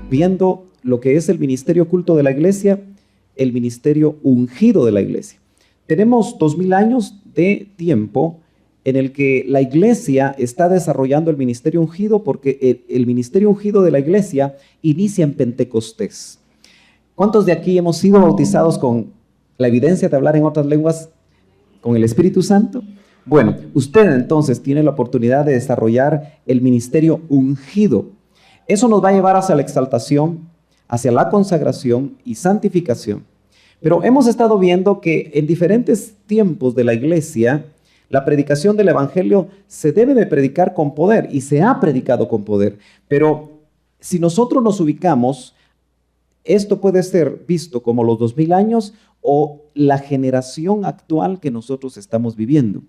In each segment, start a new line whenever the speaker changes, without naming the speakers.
viendo lo que es el ministerio oculto de la iglesia, el ministerio ungido de la iglesia. Tenemos 2000 años de tiempo en el que la iglesia está desarrollando el ministerio ungido, porque el ministerio ungido de la iglesia inicia en Pentecostés. ¿Cuántos de aquí hemos sido bautizados con la evidencia de hablar en otras lenguas con el Espíritu Santo? Bueno, usted entonces tiene la oportunidad de desarrollar el ministerio ungido. Eso nos va a llevar hacia la exaltación, hacia la consagración y santificación. Pero hemos estado viendo que en diferentes tiempos de la iglesia, la predicación del evangelio se debe de predicar con poder y se ha predicado con poder. Pero si nosotros nos ubicamos, esto puede ser visto como los 2000 años o la generación actual que nosotros estamos viviendo.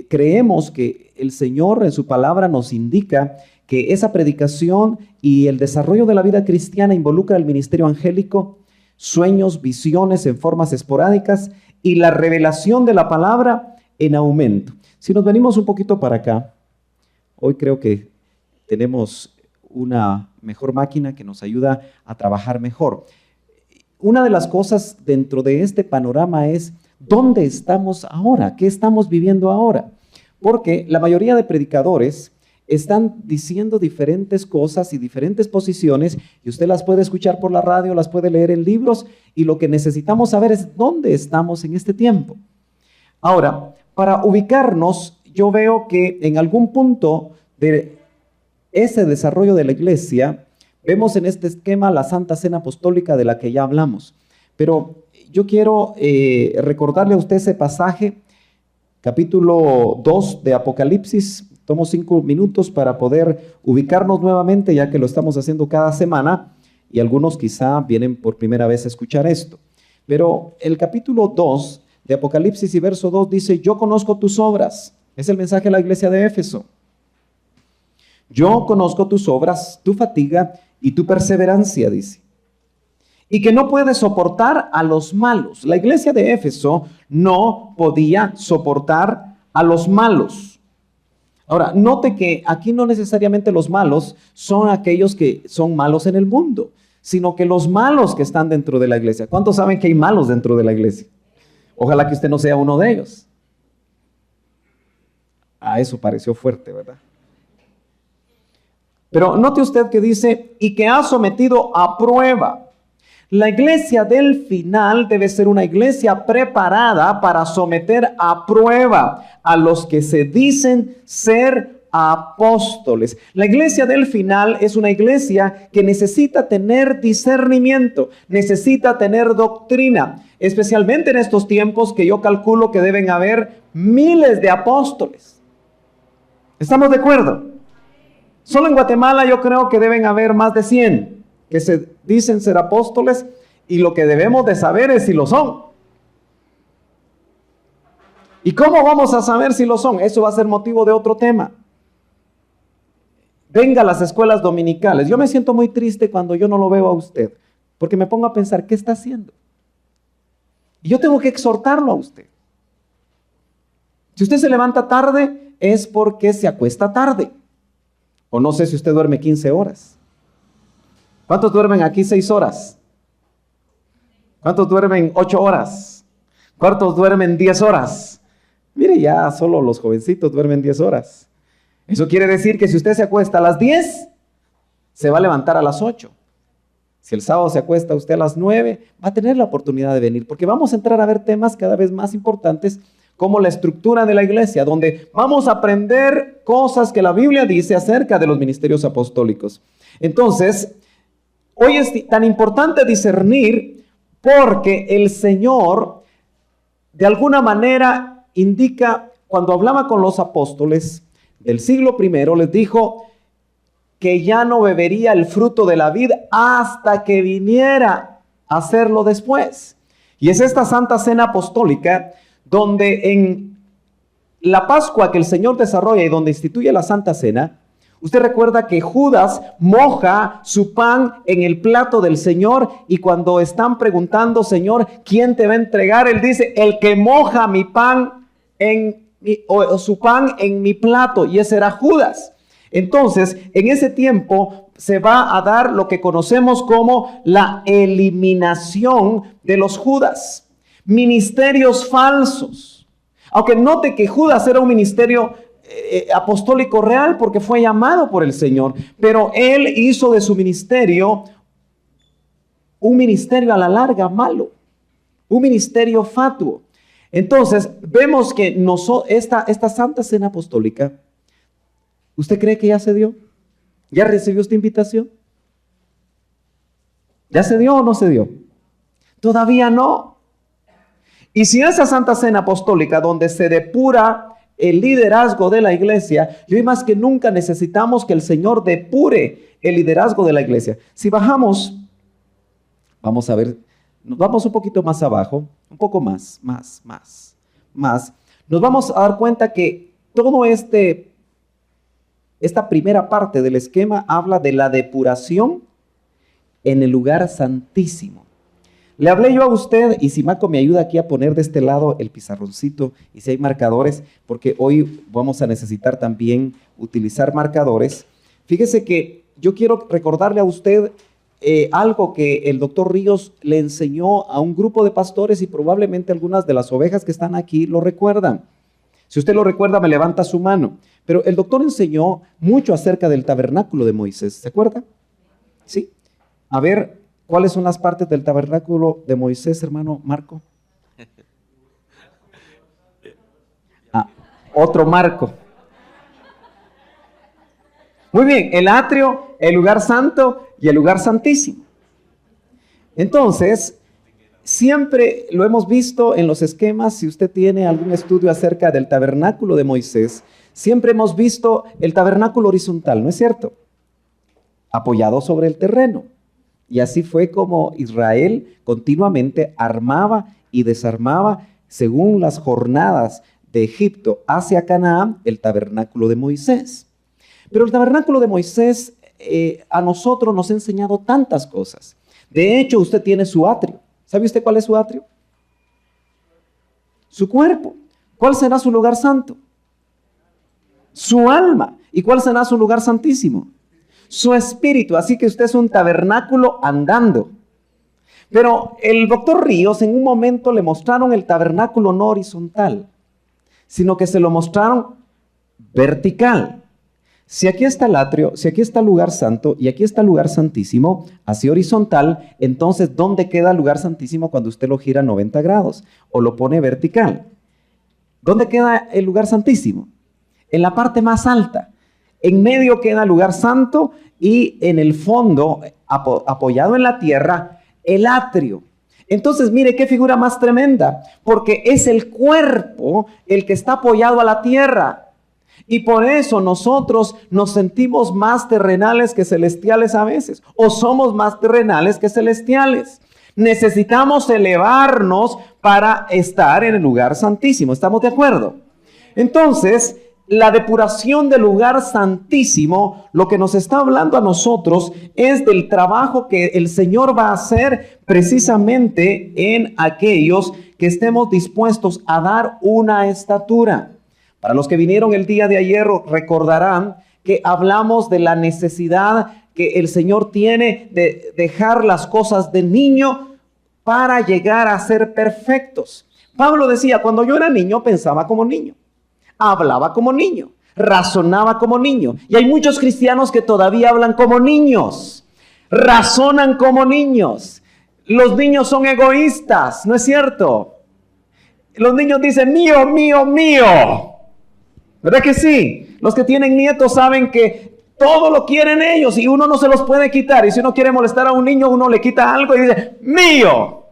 Creemos que el Señor en su palabra nos indica que esa predicación y el desarrollo de la vida cristiana involucra el ministerio angélico, sueños, visiones en formas esporádicas y la revelación de la palabra en aumento. Si nos venimos un poquito para acá, hoy creo que tenemos una mejor máquina que nos ayuda a trabajar mejor. Una de las cosas dentro de este panorama es ¿dónde estamos ahora? ¿Qué estamos viviendo ahora? Porque la mayoría de predicadores están diciendo diferentes cosas y diferentes posiciones, y usted las puede escuchar por la radio, las puede leer en libros, y lo que necesitamos saber es dónde estamos en este tiempo. Ahora, para ubicarnos, yo veo que en algún punto de ese desarrollo de la iglesia, vemos en este esquema la Santa Cena Apostólica de la que ya hablamos. Pero yo quiero recordarle a usted ese pasaje, capítulo 2 de Apocalipsis. Tomo 5 minutos para poder ubicarnos nuevamente, ya que lo estamos haciendo cada semana, y algunos quizá vienen por primera vez a escuchar esto. Pero el capítulo 2 de Apocalipsis y verso 2 dice: yo conozco tus obras. Es el mensaje a la iglesia de Éfeso. Yo conozco tus obras, tu fatiga y tu perseverancia, dice. Y que no puedes soportar a los malos. La iglesia de Éfeso no podía soportar a los malos. Ahora, note que aquí no necesariamente los malos son aquellos que son malos en el mundo, sino que los malos que están dentro de la iglesia. ¿Cuántos saben que hay malos dentro de la iglesia? Ojalá que usted no sea uno de ellos. Eso pareció fuerte, ¿verdad? Pero note usted que dice, y que ha sometido a prueba. La iglesia del final debe ser una iglesia preparada para someter a prueba a los que se dicen ser apóstoles. La iglesia del final es una iglesia que necesita tener discernimiento, necesita tener doctrina, especialmente en estos tiempos que yo calculo que deben haber miles de apóstoles. ¿Estamos de acuerdo? Solo en Guatemala yo creo que deben haber más de 100 que se dicen ser apóstoles, y lo que debemos de saber es si lo son. ¿Y cómo vamos a saber si lo son? Eso va a ser motivo de otro tema. Venga a las escuelas dominicales. Yo me siento muy triste cuando yo no lo veo a usted, porque me pongo a pensar, ¿qué está haciendo? Y yo tengo que exhortarlo a usted. Si usted se levanta tarde, es porque se acuesta tarde. O no sé si usted duerme 15 horas. ¿Cuántos duermen aquí 6 horas? ¿Cuántos duermen 8 horas? ¿Cuántos duermen 10 horas? Mire, ya solo los jovencitos duermen 10 horas. Eso quiere decir que si usted se acuesta a las 10, se va a levantar a las 8. Si el sábado se acuesta usted a las 9, va a tener la oportunidad de venir, porque vamos a entrar a ver temas cada vez más importantes, como la estructura de la iglesia, donde vamos a aprender cosas que la Biblia dice acerca de los ministerios apostólicos. Entonces, hoy es tan importante discernir porque el Señor de alguna manera indica, cuando hablaba con los apóstoles del siglo I, les dijo que ya no bebería el fruto de la vid hasta que viniera a hacerlo después. Y es esta Santa Cena Apostólica donde en la Pascua que el Señor desarrolla y donde instituye la Santa Cena, usted recuerda que Judas moja su pan en el plato del Señor, y cuando están preguntando, Señor, ¿quién te va a entregar? Él dice, el que moja mi pan su pan en mi plato, y ese era Judas. Entonces, en ese tiempo se va a dar lo que conocemos como la eliminación de los Judas, ministerios falsos. Aunque note que Judas era un ministerio apostólico real porque fue llamado por el Señor, pero él hizo de su ministerio un ministerio a la larga malo, un ministerio fatuo. Entonces, vemos que esta Santa Cena Apostólica, ¿usted cree que ya se dio? ¿Ya recibió esta invitación? ¿Ya se dio o no se dio? Todavía no. Y si esa Santa Cena Apostólica, donde se depura el liderazgo de la iglesia, y hoy más que nunca necesitamos que el Señor depure el liderazgo de la iglesia. Si bajamos, vamos a ver, nos vamos un poquito más abajo, un poco más, nos vamos a dar cuenta que todo esta primera parte del esquema habla de la depuración en el lugar santísimo. Le hablé yo a usted, y si Marco me ayuda aquí a poner de este lado el pizarroncito, y si hay marcadores, porque hoy vamos a necesitar también utilizar marcadores. Fíjese que yo quiero recordarle a usted algo que el doctor Ríos le enseñó a un grupo de pastores, y probablemente algunas de las ovejas que están aquí lo recuerdan. Si usted lo recuerda, me levanta su mano. Pero el doctor enseñó mucho acerca del tabernáculo de Moisés. ¿Se acuerda? Sí. A ver, ¿cuáles son las partes del tabernáculo de Moisés, hermano Marco? Otro Marco. Muy bien, el atrio, el lugar santo y el lugar santísimo. Entonces, siempre lo hemos visto en los esquemas. Si usted tiene algún estudio acerca del tabernáculo de Moisés, siempre hemos visto el tabernáculo horizontal, ¿no es cierto? Apoyado sobre el terreno. Y así fue como Israel continuamente armaba y desarmaba, según las jornadas de Egipto hacia Canaán, el tabernáculo de Moisés. Pero el tabernáculo de Moisés a nosotros nos ha enseñado tantas cosas. De hecho, usted tiene su atrio. ¿Sabe usted cuál es su atrio? Su cuerpo. ¿Cuál será su lugar santo? Su alma. ¿Y cuál será su lugar santísimo? Su espíritu. Así que usted es un tabernáculo andando. Pero el doctor Ríos en un momento le mostraron el tabernáculo no horizontal, sino que se lo mostraron vertical. Si aquí está el atrio, si aquí está el lugar santo y aquí está el lugar santísimo, así horizontal, entonces ¿dónde queda el lugar santísimo cuando usted lo gira 90 grados o lo pone vertical? ¿Dónde queda el lugar santísimo? En la parte más alta. En medio queda el lugar santo y en el fondo, apoyado en la tierra, el atrio. Entonces, mire qué figura más tremenda, porque es el cuerpo el que está apoyado a la tierra. Y por eso nosotros nos sentimos más terrenales que celestiales a veces, o somos más terrenales que celestiales. Necesitamos elevarnos para estar en el lugar santísimo. ¿Estamos de acuerdo? Entonces, la depuración del lugar santísimo, lo que nos está hablando a nosotros es del trabajo que el Señor va a hacer precisamente en aquellos que estemos dispuestos a dar una estatura. Para los que vinieron el día de ayer recordarán que hablamos de la necesidad que el Señor tiene de dejar las cosas de niño para llegar a ser perfectos. Pablo decía, cuando yo era niño pensaba como niño, hablaba como niño, razonaba como niño. Y hay muchos cristianos que todavía hablan como niños, razonan como niños. Los niños son egoístas, ¿no es cierto? Los niños dicen, mío, mío, mío. ¿Verdad que sí? Los que tienen nietos saben que todo lo quieren ellos y uno no se los puede quitar. Y si uno quiere molestar a un niño, uno le quita algo y dice, mío.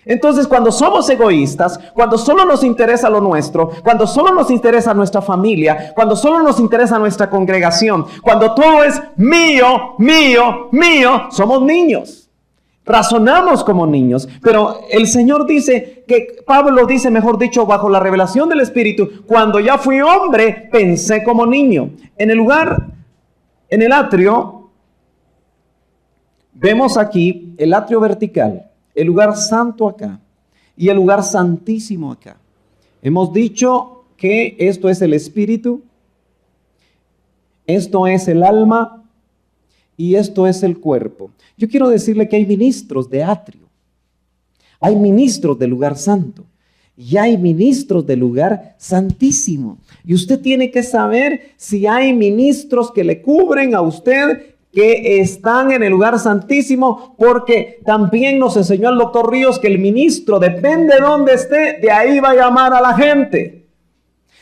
Entonces, cuando somos egoístas, cuando solo nos interesa lo nuestro, cuando solo nos interesa nuestra familia, cuando solo nos interesa nuestra congregación, cuando todo es mío, mío, mío, somos niños. Razonamos como niños, pero el Señor dice que, Pablo dice, mejor dicho, bajo la revelación del Espíritu, cuando ya fui hombre, pensé como niño. En el atrio, vemos aquí el atrio vertical, el lugar santo acá y el lugar santísimo acá. Hemos dicho que esto es el Espíritu, Esto es el alma y esto es el cuerpo. Yo quiero decirle que hay ministros de atrio, hay ministros del lugar santo y hay ministros del lugar santísimo. Y usted tiene que saber si hay ministros que le cubren a usted, que están en el lugar santísimo, porque también nos enseñó el doctor Ríos que el ministro, depende de dónde esté, de ahí va a llamar a la gente.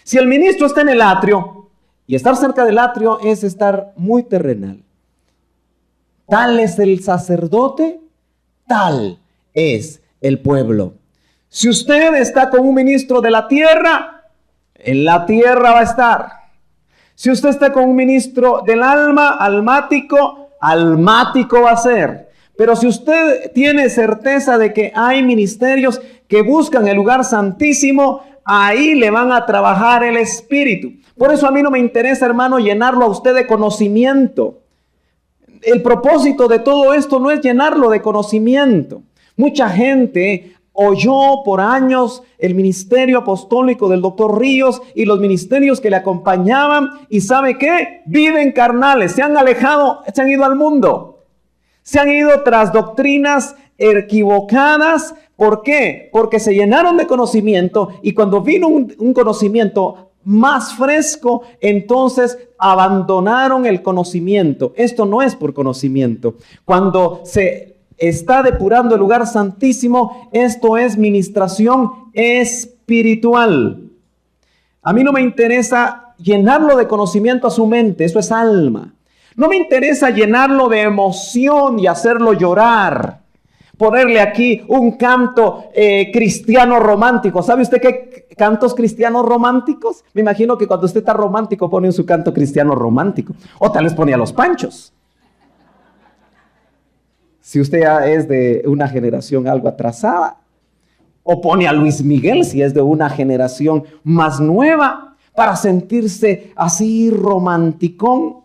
Si el ministro está en el atrio, y estar cerca del atrio es estar muy terrenal. Tal es el sacerdote, tal es el pueblo. Si usted está con un ministro de la tierra, en la tierra va a estar. Si usted está con un ministro del alma, almático, almático va a ser. Pero si usted tiene certeza de que hay ministerios que buscan el lugar santísimo, ahí le van a trabajar el espíritu. Por eso a mí no me interesa, hermano, llenarlo a usted de conocimiento. El propósito de todo esto no es llenarlo de conocimiento. Mucha gente oyó por años el ministerio apostólico del doctor Ríos y los ministerios que le acompañaban, y ¿sabe qué? Viven carnales, se han alejado, se han ido al mundo, se han ido tras doctrinas equivocadas. ¿Por qué? Porque se llenaron de conocimiento, y cuando vino un conocimiento más fresco, entonces abandonaron el conocimiento. Esto no es por conocimiento. Cuando se está depurando el lugar santísimo, esto es ministración espiritual. A mí no me interesa llenarlo de conocimiento a su mente, eso es alma. No me interesa llenarlo de emoción y hacerlo llorar, ponerle aquí un canto cristiano romántico. ¿Sabe usted qué cantos cristianos románticos? Me imagino que cuando usted está romántico pone en su canto cristiano romántico, o tal vez pone a los Panchos. Si usted ya es de una generación algo atrasada, o pone a Luis Miguel si es de una generación más nueva, para sentirse así romanticón.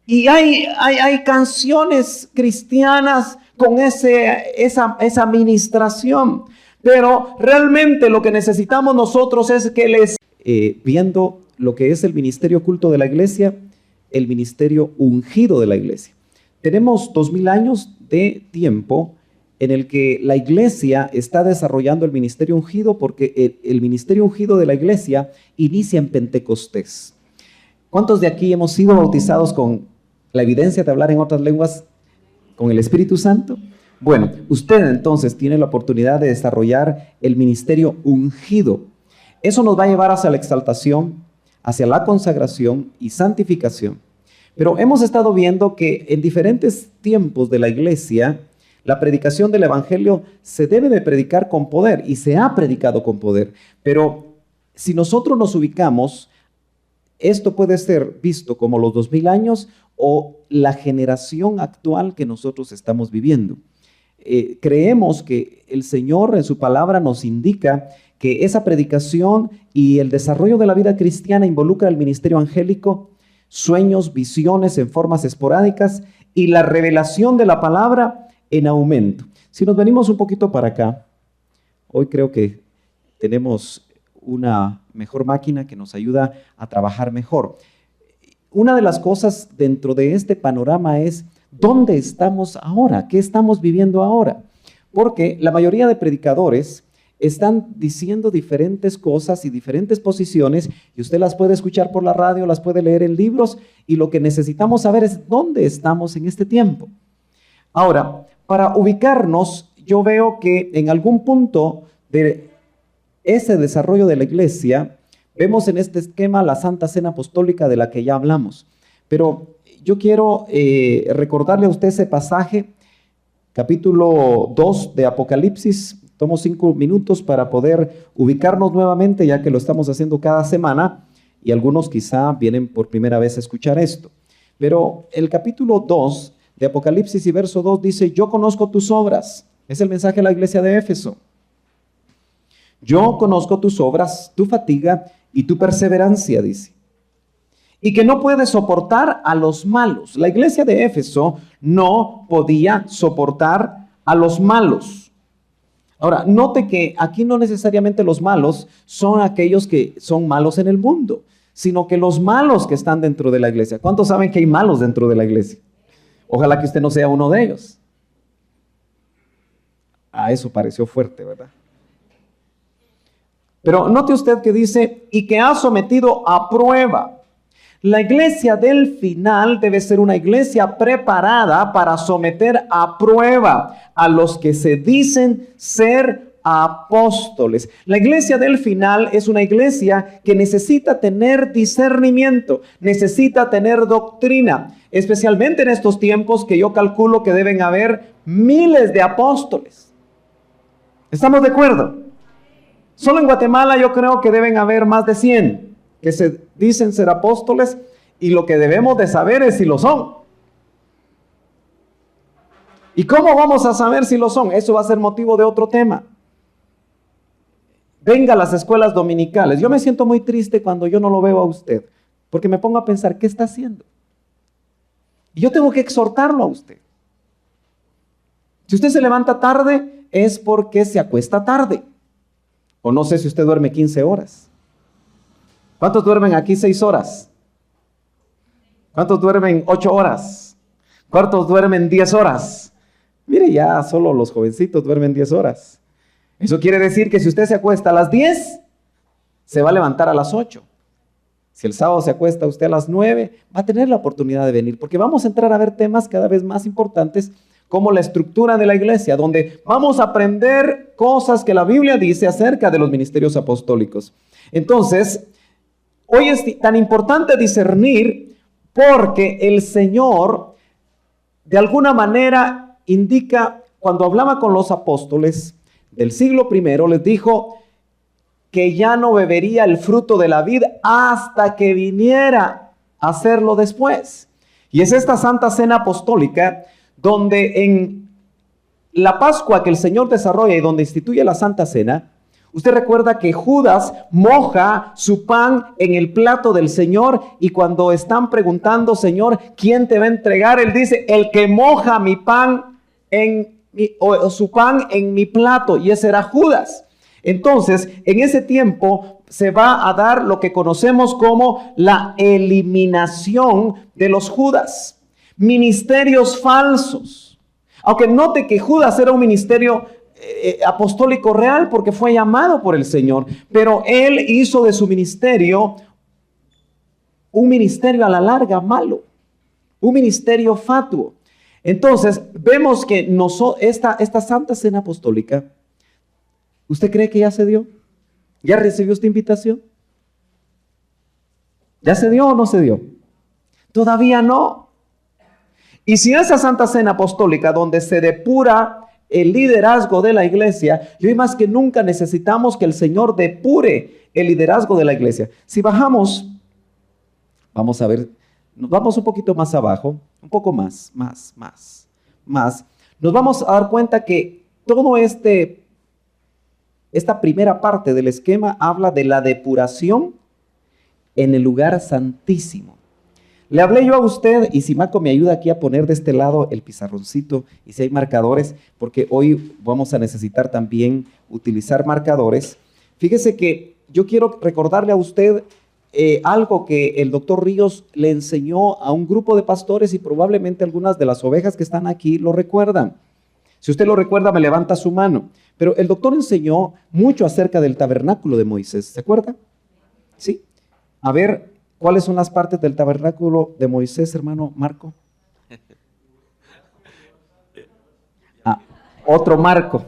Y hay canciones cristianas con esa ministración, pero realmente lo que necesitamos nosotros es que viendo lo que es el ministerio oculto de la iglesia, el ministerio ungido de la iglesia. Tenemos 2000 años de tiempo en el que la iglesia está desarrollando el ministerio ungido, porque el ministerio ungido de la iglesia inicia en Pentecostés. ¿Cuántos de aquí hemos sido bautizados con la evidencia de hablar en otras lenguas con el Espíritu Santo? Bueno, usted entonces tiene la oportunidad de desarrollar el ministerio ungido. Eso nos va a llevar hacia la exaltación, hacia la consagración y santificación. Pero hemos estado viendo que en diferentes tiempos de la iglesia, la predicación del evangelio se debe de predicar con poder, y se ha predicado con poder. Pero si nosotros nos ubicamos, esto puede ser visto como los 2000 años o la generación actual que nosotros estamos viviendo. Creemos que el Señor en su palabra nos indica que esa predicación y el desarrollo de la vida cristiana involucra el ministerio angélico, sueños, visiones en formas esporádicas y la revelación de la palabra en aumento. Si nos venimos un poquito para acá, hoy creo que tenemos una mejor máquina que nos ayuda a trabajar mejor. Una de las cosas dentro de este panorama es ¿dónde estamos ahora? ¿Qué estamos viviendo ahora? Porque la mayoría de predicadores están diciendo diferentes cosas y diferentes posiciones, y usted las puede escuchar por la radio, las puede leer en libros, y lo que necesitamos saber es dónde estamos en este tiempo. Ahora, para ubicarnos, yo veo que en algún punto de ese desarrollo de la iglesia, vemos en este esquema la Santa Cena Apostólica de la que ya hablamos. Pero yo quiero recordarle a usted ese pasaje, capítulo 2 de Apocalipsis. Tomo 5 minutos para poder ubicarnos nuevamente, ya que lo estamos haciendo cada semana y algunos quizá vienen por primera vez a escuchar esto. Pero el capítulo 2 de Apocalipsis y verso 2 dice: yo conozco tus obras. Es el mensaje a la iglesia de Éfeso. Yo conozco tus obras, tu fatiga y tu perseverancia, dice. Y que no puedes soportar a los malos. La iglesia de Éfeso no podía soportar a los malos. Ahora, note que aquí no necesariamente los malos son aquellos que son malos en el mundo, sino que los malos que están dentro de la iglesia. ¿Cuántos saben que hay malos dentro de la iglesia? Ojalá que usted no sea uno de ellos. Eso pareció fuerte, ¿verdad? Pero note usted que dice, y que ha sometido a prueba. La iglesia del final debe ser una iglesia preparada para someter a prueba a los que se dicen ser apóstoles. La iglesia del final es una iglesia que necesita tener discernimiento, necesita tener doctrina, especialmente en estos tiempos que yo calculo que deben haber miles de apóstoles. ¿Estamos de acuerdo? Solo en Guatemala yo creo que deben haber más de 100 que se dicen ser apóstoles, y lo que debemos de saber es si lo son. ¿Y cómo vamos a saber si lo son? Eso va a ser motivo de otro tema. Venga a las escuelas dominicales. Yo me siento muy triste cuando yo no lo veo a usted, porque me pongo a pensar, ¿qué está haciendo? Y yo tengo que exhortarlo a usted. Si usted se levanta tarde, es porque se acuesta tarde. O no sé si usted duerme 15 horas. ¿Cuántos duermen aquí 6 horas? ¿Cuántos duermen 8 horas? ¿Cuántos duermen 10 horas? Mire, ya solo los jovencitos duermen 10 horas. Eso quiere decir que si usted se acuesta a las 10, se va a levantar a las 8. Si el sábado se acuesta usted a las 9, va a tener la oportunidad de venir, porque vamos a entrar a ver temas cada vez más importantes, como la estructura de la iglesia, donde vamos a aprender cosas que la Biblia dice acerca de los ministerios apostólicos. Entonces, hoy es tan importante discernir porque el Señor de alguna manera indica, cuando hablaba con los apóstoles del siglo I, les dijo que ya no bebería el fruto de la vid hasta que viniera a hacerlo después. Y es esta Santa Cena Apostólica donde en la Pascua que el Señor desarrolla y donde instituye la Santa Cena, usted recuerda que Judas moja su pan en el plato del Señor, y cuando están preguntando, Señor, ¿quién te va a entregar? Él dice, el que moja mi pan su pan en mi plato, y ese era Judas. Entonces, en ese tiempo se va a dar lo que conocemos como la eliminación de los Judas. Ministerios falsos. Aunque note que Judas era un ministerio apostólico real porque fue llamado por el Señor, pero él hizo de su ministerio un ministerio a la larga malo, un ministerio fatuo. Entonces vemos que esta Santa Cena Apostólica, ¿usted cree que ya se dio? ¿Ya recibió esta invitación? ¿Ya se dio o no se dio? Todavía no. Y si esa Santa Cena Apostólica, donde se depura el liderazgo de la iglesia, y hoy más que nunca necesitamos que el Señor depure el liderazgo de la iglesia. Si bajamos, vamos a ver, nos vamos un poquito más abajo, un poco más, nos vamos a dar cuenta que todo esta primera parte del esquema habla de la depuración en el lugar santísimo. Le hablé yo a usted, y si Marco me ayuda aquí a poner de este lado el pizarroncito, y si hay marcadores, porque hoy vamos a necesitar también utilizar marcadores. Fíjese que yo quiero recordarle a usted algo que el doctor Ríos le enseñó a un grupo de pastores, y probablemente algunas de las ovejas que están aquí lo recuerdan. Si usted lo recuerda, me levanta su mano. Pero el doctor enseñó mucho acerca del tabernáculo de Moisés, ¿se acuerda? Sí. A ver, ¿cuáles son las partes del tabernáculo de Moisés, hermano Marco? Otro Marco.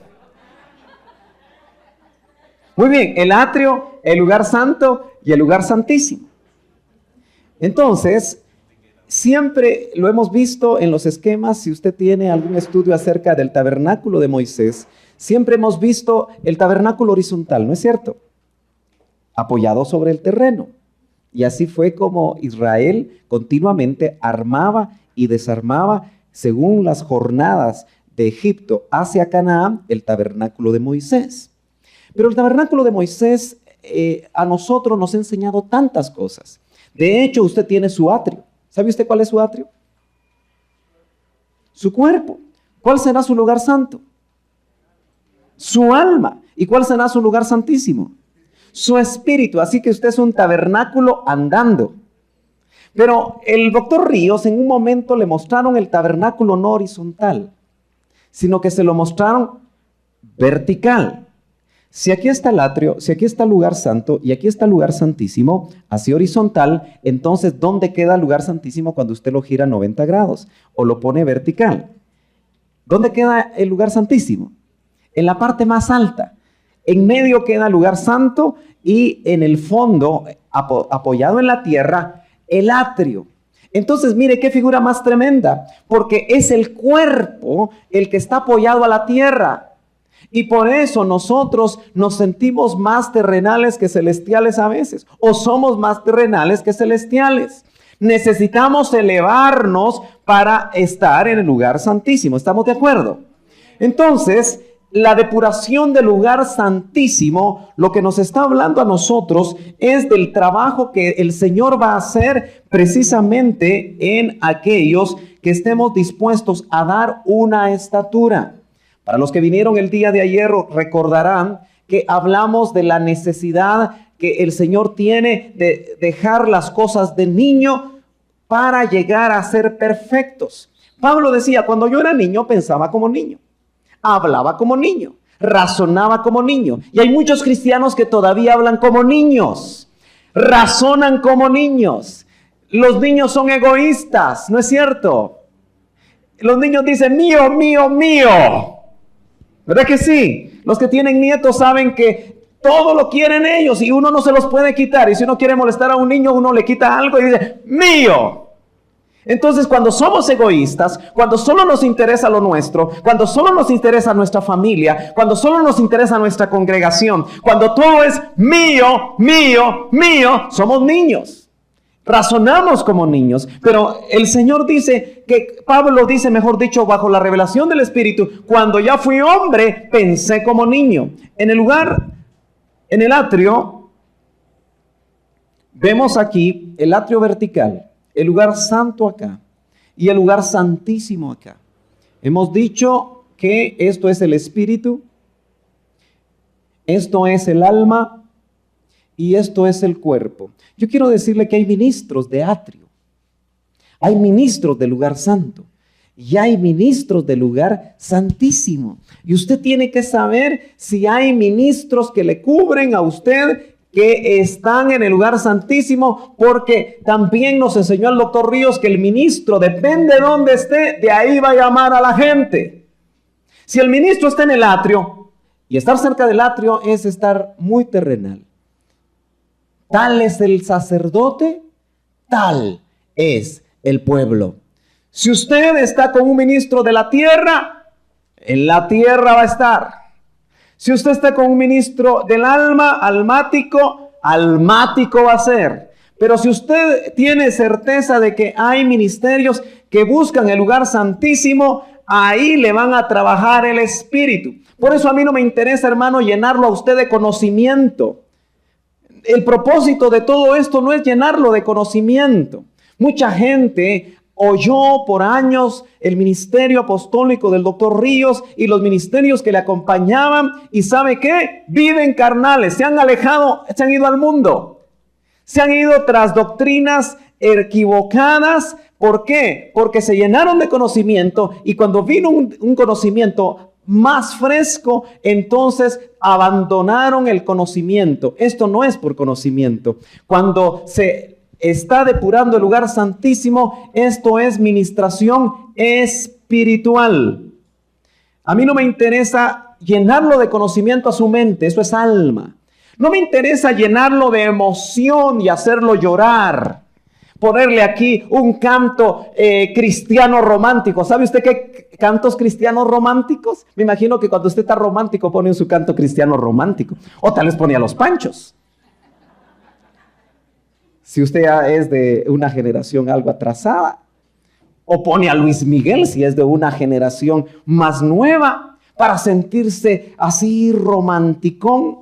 Muy bien, el atrio, el lugar santo y el lugar santísimo. Entonces, siempre lo hemos visto en los esquemas. Si usted tiene algún estudio acerca del tabernáculo de Moisés, siempre hemos visto el tabernáculo horizontal, ¿no es cierto? Apoyado sobre el terreno. Y así fue como Israel continuamente armaba y desarmaba según las jornadas de Egipto hacia Canaán, el tabernáculo de Moisés. Pero el tabernáculo de Moisés a nosotros nos ha enseñado tantas cosas. De hecho, usted tiene su atrio. ¿Sabe usted cuál es su atrio? Su cuerpo. ¿Cuál será su lugar santo? Su alma. ¿Y cuál será su lugar santísimo? su espíritu. Así que usted es un tabernáculo andando. Pero el doctor Ríos en un momento le mostraron el tabernáculo no horizontal, sino que se lo mostraron vertical. Si aquí está el atrio, si aquí está el lugar santo y aquí está el lugar santísimo, así horizontal, entonces ¿dónde queda el lugar santísimo cuando usted lo gira 90 grados o lo pone vertical? ¿Dónde queda el lugar santísimo? En la parte más alta. En medio queda el lugar santo y en el fondo, apoyado en la tierra, el atrio. Entonces, mire qué figura más tremenda, porque es el cuerpo el que está apoyado a la tierra. Y por eso nosotros nos sentimos más terrenales que celestiales a veces, o somos más terrenales que celestiales. Necesitamos elevarnos para estar en el lugar santísimo. ¿Estamos de acuerdo? Entonces, la depuración del lugar santísimo, lo que nos está hablando a nosotros es del trabajo que el Señor va a hacer precisamente en aquellos que estemos dispuestos a dar una estatura. Para los que vinieron el día de ayer recordarán que hablamos de la necesidad que el Señor tiene de dejar las cosas de niño para llegar a ser perfectos. Pablo decía, cuando yo era niño pensaba como niño, hablaba como niño, razonaba como niño. Y hay muchos cristianos que todavía hablan como niños, razonan como niños. Los niños son egoístas, ¿no es cierto? Los niños dicen mío, mío, mío. ¿Verdad que sí? Los que tienen nietos saben que todo lo quieren ellos y uno no se los puede quitar. Y si uno quiere molestar a un niño, uno le quita algo y dice, mío. Entonces, cuando somos egoístas, cuando solo nos interesa lo nuestro, cuando solo nos interesa nuestra familia, cuando solo nos interesa nuestra congregación, cuando todo es mío, mío, mío, somos niños. Razonamos como niños, pero el Señor dice que, Pablo dice, mejor dicho, bajo la revelación del Espíritu, cuando ya fui hombre, pensé como niño. En el lugar, en el atrio, vemos aquí el atrio vertical, el lugar santo acá y el lugar santísimo acá. Hemos dicho que esto es el Espíritu, esto es el alma y esto es el cuerpo. Yo quiero decirle que hay ministros de atrio, hay ministros del lugar santo y hay ministros del lugar santísimo. Y usted tiene que saber si hay ministros que le cubren a usted, que están en el lugar santísimo, porque también nos enseñó el doctor Ríos que el ministro, depende de dónde esté, de ahí va a llamar a la gente. Si el ministro está en el atrio, y estar cerca del atrio es estar muy terrenal. Tal es el sacerdote, tal es el pueblo. Si usted está con un ministro de la tierra, en la tierra va a estar. Si usted está con un ministro del alma, almático, almático va a ser. Pero si usted tiene certeza de que hay ministerios que buscan el lugar santísimo, ahí le van a trabajar el Espíritu. Por eso a mí no me interesa, hermano, llenarlo a usted de conocimiento. El propósito de todo esto no es llenarlo de conocimiento. Mucha gente oyó por años el ministerio apostólico del doctor Ríos y los ministerios que le acompañaban, y ¿sabe qué? Viven carnales, se han alejado, se han ido al mundo, se han ido tras doctrinas equivocadas. ¿Por qué? Porque se llenaron de conocimiento, y cuando vino un conocimiento más fresco, entonces abandonaron el conocimiento. Esto no es por conocimiento. Cuando se está depurando el lugar santísimo, esto es ministración espiritual. A mí no me interesa llenarlo de conocimiento a su mente, eso es alma. No me interesa llenarlo de emoción y hacerlo llorar. Ponerle aquí un canto cristiano romántico. ¿Sabe usted qué cantos cristianos románticos? Me imagino que cuando usted está romántico pone su canto cristiano romántico. O tal vez pone a Los Panchos. Si usted ya es de una generación algo atrasada. O pone a Luis Miguel si es de una generación más nueva, para sentirse así romanticón.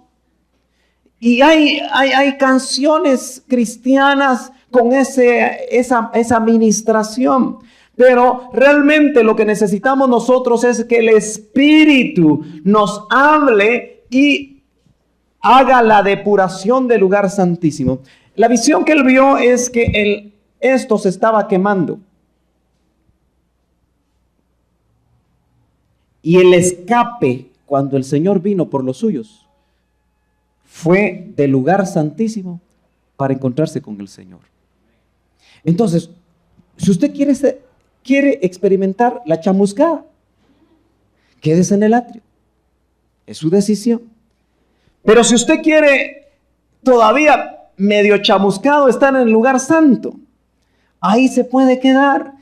Y hay canciones cristianas con esa ministración. Pero realmente lo que necesitamos nosotros es que el Espíritu nos hable y haga la depuración del lugar santísimo. La visión que él vio es que esto se estaba quemando. Y el escape, cuando el Señor vino por los suyos, fue del lugar santísimo para encontrarse con el Señor. Entonces, si usted quiere experimentar la chamuscada, quédese en el atrio. Es su decisión. Pero si usted quiere todavía medio chamuscado estar en el lugar santo, ahí se puede quedar.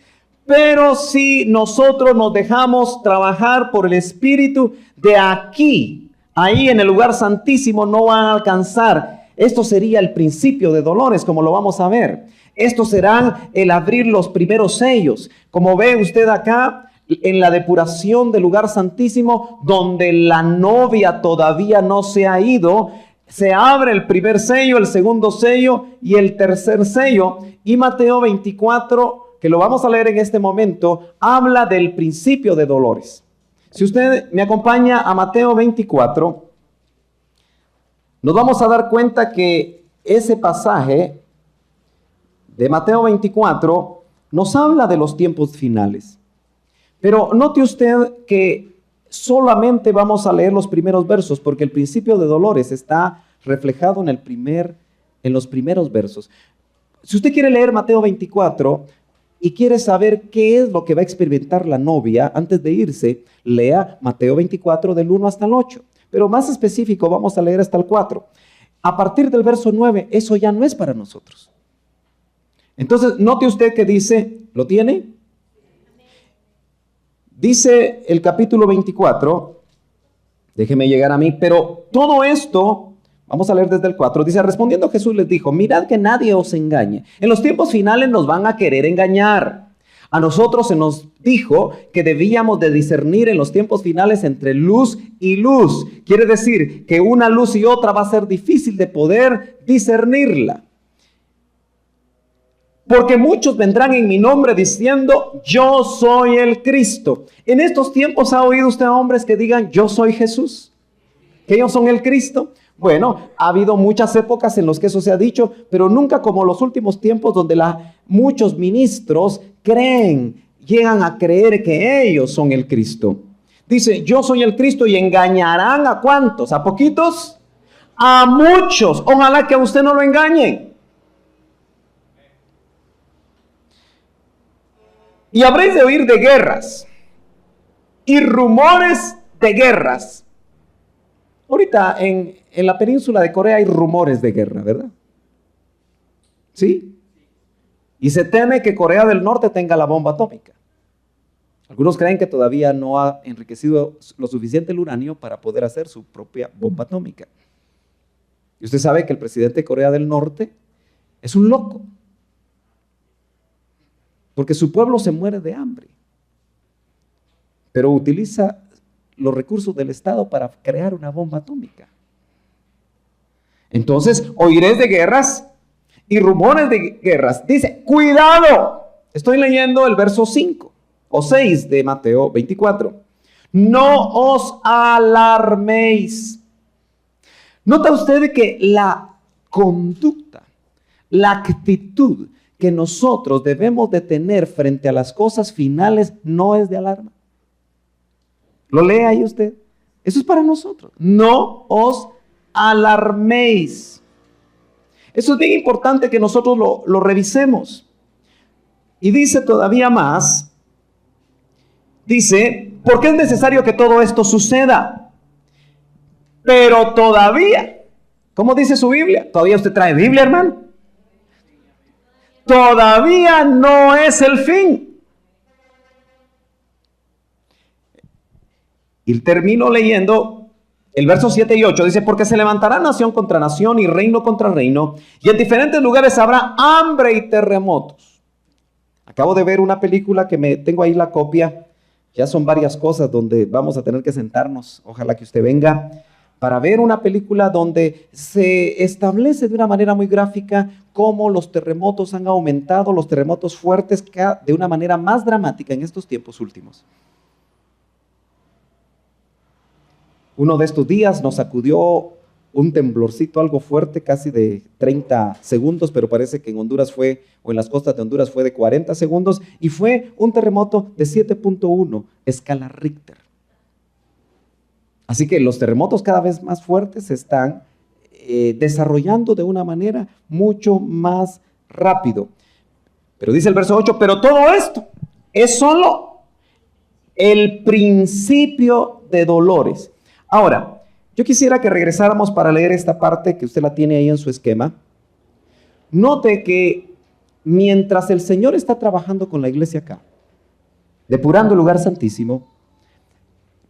Pero si nosotros nos dejamos trabajar por el Espíritu, de aquí, ahí en el lugar santísimo no van a alcanzar. Esto sería el principio de dolores, como lo vamos a ver. Estos serán el abrir los primeros sellos. Como ve usted acá, en la depuración del lugar santísimo, donde la novia todavía no se ha ido, se abre el primer sello, el segundo sello y el tercer sello. Y Mateo 24, que lo vamos a leer en este momento, habla del principio de dolores. Si usted me acompaña a Mateo 24, nos vamos a dar cuenta que ese pasaje de Mateo 24 nos habla de los tiempos finales. Pero note usted que solamente vamos a leer los primeros versos, porque el principio de dolores está reflejado en los primeros versos. Si usted quiere leer Mateo 24 y quiere saber qué es lo que va a experimentar la novia antes de irse, lea Mateo 24 del 1 hasta el 8. Pero más específico, vamos a leer hasta el 4. A partir del verso 9, eso ya no es para nosotros. Entonces, note usted que dice, ¿lo tiene? Dice el capítulo 24, déjeme llegar a mí, pero todo esto, vamos a leer desde el 4, dice, respondiendo Jesús les dijo, mirad que nadie os engañe. En los tiempos finales nos van a querer engañar. A nosotros se nos dijo que debíamos de discernir en los tiempos finales entre luz y luz. Quiere decir que una luz y otra va a ser difícil de poder discernirla. Porque muchos vendrán en mi nombre diciendo, yo soy el Cristo. En estos tiempos ha oído usted a hombres que digan, yo soy Jesús, que ellos son el Cristo. Bueno, ha habido muchas épocas en las que eso se ha dicho, pero nunca como los últimos tiempos donde muchos ministros llegan a creer que ellos son el Cristo. Dice, yo soy el Cristo y engañarán ¿a cuántos? ¿A poquitos? A muchos. Ojalá que a usted no lo engañen. Y habréis de oír de guerras y rumores de guerras. Ahorita en la península de Corea hay rumores de guerra, ¿verdad? ¿Sí? Y se teme que Corea del Norte tenga la bomba atómica. Algunos creen que todavía no ha enriquecido lo suficiente el uranio para poder hacer su propia bomba atómica. Y usted sabe que el presidente de Corea del Norte es un loco. Porque su pueblo se muere de hambre. Pero utiliza los recursos del Estado para crear una bomba atómica. Entonces, oiréis de guerras y rumores de guerras. Dice, cuidado. Estoy leyendo el verso 5 o 6 de Mateo 24. No os alarméis. Nota usted que la conducta, la actitud que nosotros debemos de tener frente a las cosas finales no es de alarma. ¿Lo lee ahí usted? Eso es para nosotros. No os alarméis. Eso es bien importante que nosotros lo revisemos. Y dice todavía más, dice, porque es necesario que todo esto suceda. Pero todavía, ¿cómo dice su Biblia? ¿Todavía usted trae Biblia, hermano? Todavía no es el fin. Y termino leyendo el verso 7 y 8. Dice, porque se levantará nación contra nación y reino contra reino, y en diferentes lugares habrá hambre y terremotos. Acabo de ver una película que tengo ahí la copia. Ya son varias cosas donde vamos a tener que sentarnos. Ojalá que usted venga para ver una película donde se establece de una manera muy gráfica cómo los terremotos han aumentado, los terremotos fuertes de una manera más dramática en estos tiempos últimos. Uno de estos días nos sacudió un temblorcito algo fuerte, casi de 30 segundos, pero parece que en Honduras fue, o en las costas de Honduras fue de 40 segundos, y fue un terremoto de 7.1 escala Richter. Así que los terremotos cada vez más fuertes se están desarrollando de una manera mucho más rápido. Pero dice el verso 8, pero todo esto es solo el principio de dolores. Ahora, yo quisiera que regresáramos para leer esta parte que usted la tiene ahí en su esquema. Note que mientras el Señor está trabajando con la iglesia acá, depurando el lugar santísimo,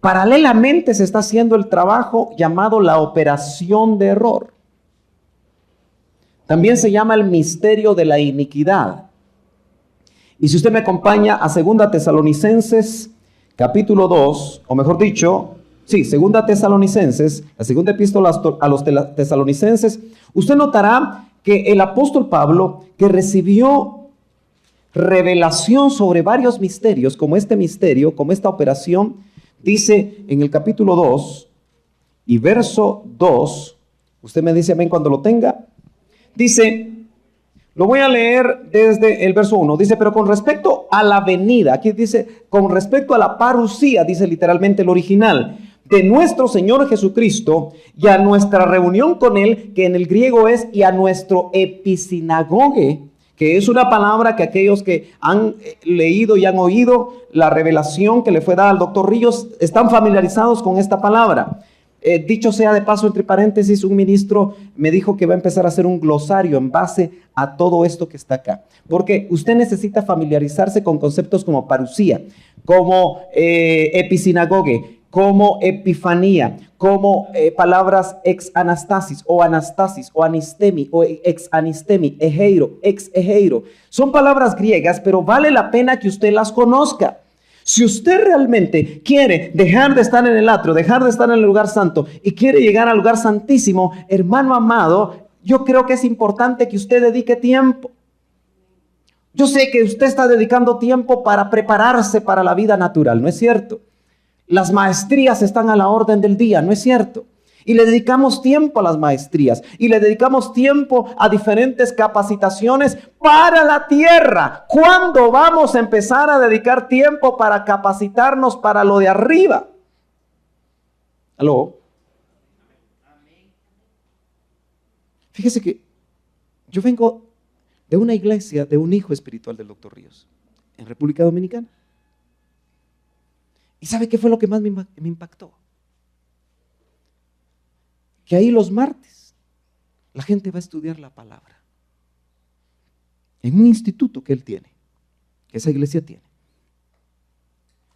paralelamente se está haciendo el trabajo llamado la operación de error. También se llama el misterio de la iniquidad. Y si usted me acompaña a 2 Tesalonicenses, capítulo 2, o mejor dicho, 2 Tesalonicenses, la segunda epístola a los tesalonicenses, usted notará que el apóstol Pablo, que recibió revelación sobre varios misterios, como este misterio, como esta operación, dice en el capítulo 2 y verso 2, usted me dice amén cuando lo tenga, dice, lo voy a leer desde el verso 1. Dice, pero con respecto a la venida, aquí dice, con respecto a la parusía, dice literalmente el original, de nuestro Señor Jesucristo y a nuestra reunión con Él, que en el griego es, y a nuestro episinagoge, que es una palabra que aquellos que han leído y han oído la revelación que le fue dada al doctor Ríos, están familiarizados con esta palabra. Dicho sea de paso, entre paréntesis, un ministro me dijo que va a empezar a hacer un glosario en base a todo esto que está acá. Porque usted necesita familiarizarse con conceptos como parusía, como episinagoge, como epifanía, como palabras ex anastasis o anistemi o ex anistemi, egeiro, ex egeiro. Son palabras griegas, pero vale la pena que usted las conozca. Si usted realmente quiere dejar de estar en el atrio, dejar de estar en el lugar santo y quiere llegar al lugar santísimo, hermano amado, yo creo que es importante que usted dedique tiempo. Yo sé que usted está dedicando tiempo para prepararse para la vida natural, ¿no es cierto? Las maestrías están a la orden del día, ¿no es cierto? Y le dedicamos tiempo a las maestrías y le dedicamos tiempo a diferentes capacitaciones para la tierra. ¿Cuándo vamos a empezar a dedicar tiempo para capacitarnos para lo de arriba? ¿Aló? Fíjese que yo vengo de una iglesia, de un hijo espiritual del doctor Ríos, en República Dominicana. ¿Y sabe qué fue lo que más me impactó? Que ahí los martes la gente va a estudiar la palabra en un instituto que él tiene, que esa iglesia tiene.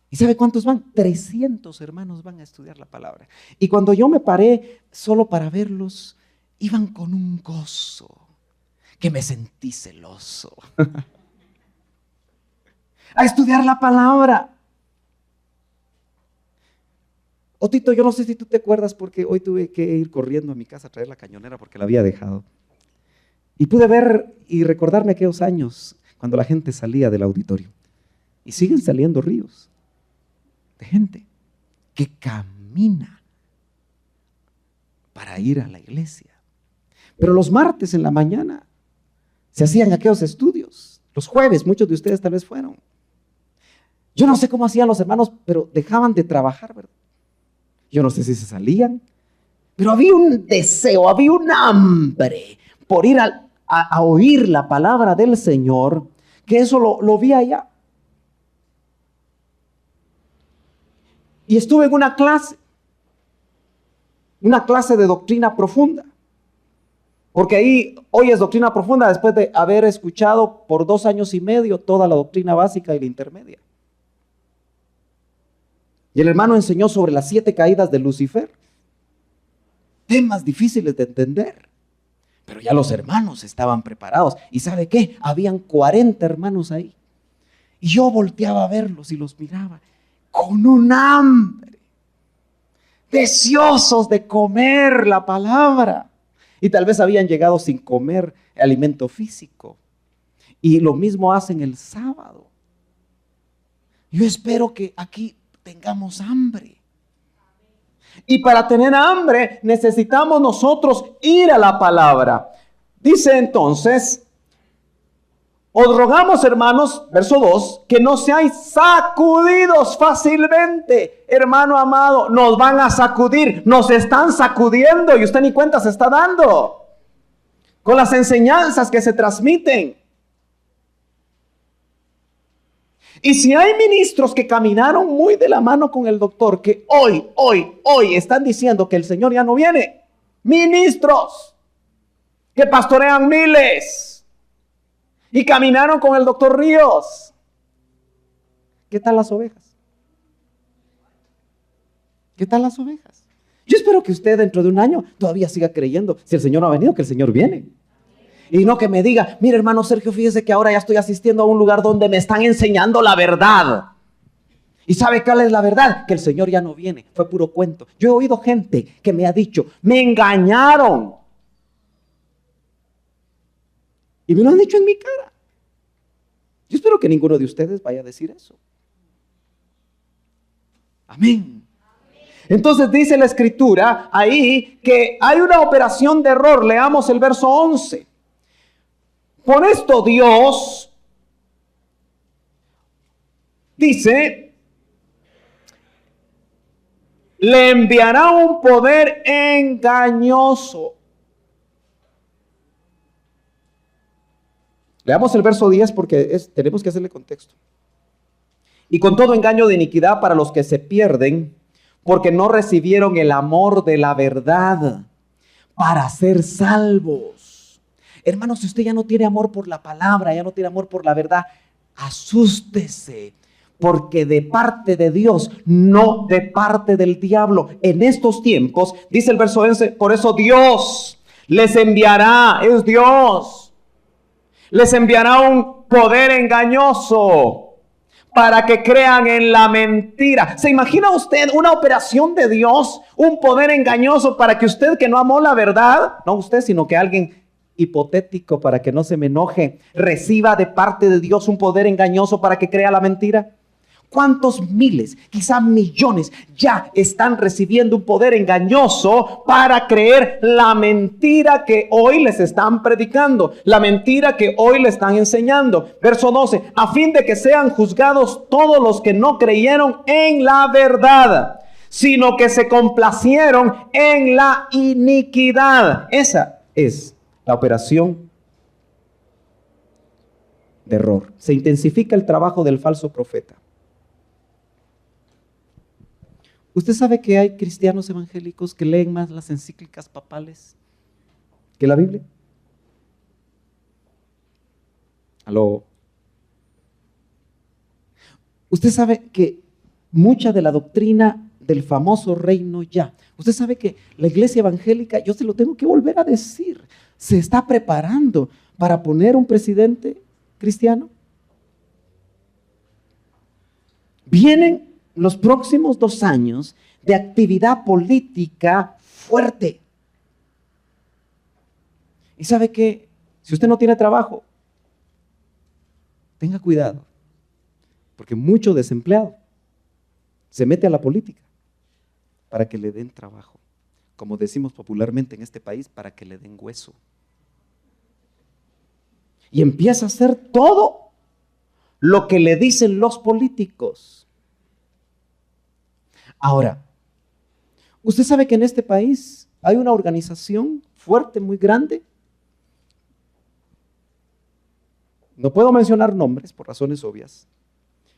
¿Y sabe cuántos van? 300 hermanos van a estudiar la palabra. Y cuando yo me paré solo para verlos, iban con un gozo que me sentí celoso. A estudiar la palabra. Otito, yo no sé si tú te acuerdas porque hoy tuve que ir corriendo a mi casa a traer la cañonera porque la había dejado. Y pude ver y recordarme aquellos años cuando la gente salía del auditorio. Y siguen saliendo ríos de gente que camina para ir a la iglesia. Pero los martes en la mañana se hacían aquellos estudios. Los jueves, muchos de ustedes tal vez fueron. Yo no sé cómo hacían los hermanos, pero dejaban de trabajar, ¿verdad? Yo no sé si se salían, pero había un deseo, había un hambre por ir a oír la palabra del Señor, que eso lo vi allá. Y estuve en una clase de doctrina profunda, porque ahí hoy es doctrina profunda después de haber escuchado por 2 años y medio toda la doctrina básica y la intermedia. Y el hermano enseñó sobre las 7 caídas de Lucifer. Temas difíciles de entender. Pero ya los hermanos estaban preparados. ¿Y sabe qué? Habían 40 hermanos ahí. Y yo volteaba a verlos y los miraba con un hambre. Deseosos de comer la palabra. Y tal vez habían llegado sin comer alimento físico. Y lo mismo hacen el sábado. Yo espero que aquí tengamos hambre. Y para tener hambre necesitamos nosotros ir a la palabra. Dice entonces, os rogamos, hermanos, verso 2, que no seáis sacudidos fácilmente. Hermano amado, nos van a sacudir, nos están sacudiendo y usted ni cuenta se está dando con las enseñanzas que se transmiten. Y si hay ministros que caminaron muy de la mano con el doctor, que hoy están diciendo que el Señor ya no viene. Ministros que pastorean miles y caminaron con el doctor Ríos. ¿Qué tal las ovejas? ¿Qué tal las ovejas? Yo espero que usted dentro de un año todavía siga creyendo, si el Señor no ha venido, que el Señor viene. Y no que me diga, mire hermano Sergio, fíjese que ahora ya estoy asistiendo a un lugar donde me están enseñando la verdad. ¿Y sabe cuál es la verdad? Que el Señor ya no viene, fue puro cuento. Yo he oído gente que me ha dicho, me engañaron. Y me lo han dicho en mi cara. Yo espero que ninguno de ustedes vaya a decir eso. Amén. Entonces dice la escritura ahí que hay una operación de error. Leamos el verso 11. Por esto Dios dice, le enviará un poder engañoso. Leamos el verso 10 porque tenemos que hacerle contexto. Y con todo engaño de iniquidad para los que se pierden, porque no recibieron el amor de la verdad para ser salvos. Hermanos, si usted ya no tiene amor por la palabra, ya no tiene amor por la verdad, asústese, porque de parte de Dios, no de parte del diablo. En estos tiempos, dice el verso 11, por eso Dios les enviará, es Dios, les enviará un poder engañoso para que crean en la mentira. ¿Se imagina usted una operación de Dios, un poder engañoso para que usted que no amó la verdad, no usted, sino que alguien hipotético, para que no se me enoje, reciba de parte de Dios un poder engañoso para que crea la mentira? ¿Cuántos miles, quizás millones, ya están recibiendo un poder engañoso para creer la mentira que hoy les están predicando, la mentira que hoy les están enseñando? Verso 12, a fin de que sean juzgados todos los que no creyeron en la verdad, sino que se complacieron en la iniquidad. Esa es la operación de error. Se intensifica el trabajo del falso profeta. ¿Usted sabe que hay cristianos evangélicos que leen más las encíclicas papales que la Biblia? ¿Aló? Usted sabe que mucha de la doctrina del famoso reino ya, usted sabe que la iglesia evangélica, yo se lo tengo que volver a decir, se está preparando para poner un presidente cristiano. Vienen los próximos 2 años de actividad política fuerte. Y sabe que si usted no tiene trabajo, tenga cuidado, porque mucho desempleado se mete a la política para que le den trabajo, como decimos popularmente en este país, para que le den hueso. Y empieza a hacer todo lo que le dicen los políticos. Ahora, usted sabe que en este país hay una organización fuerte, muy grande. No puedo mencionar nombres por razones obvias,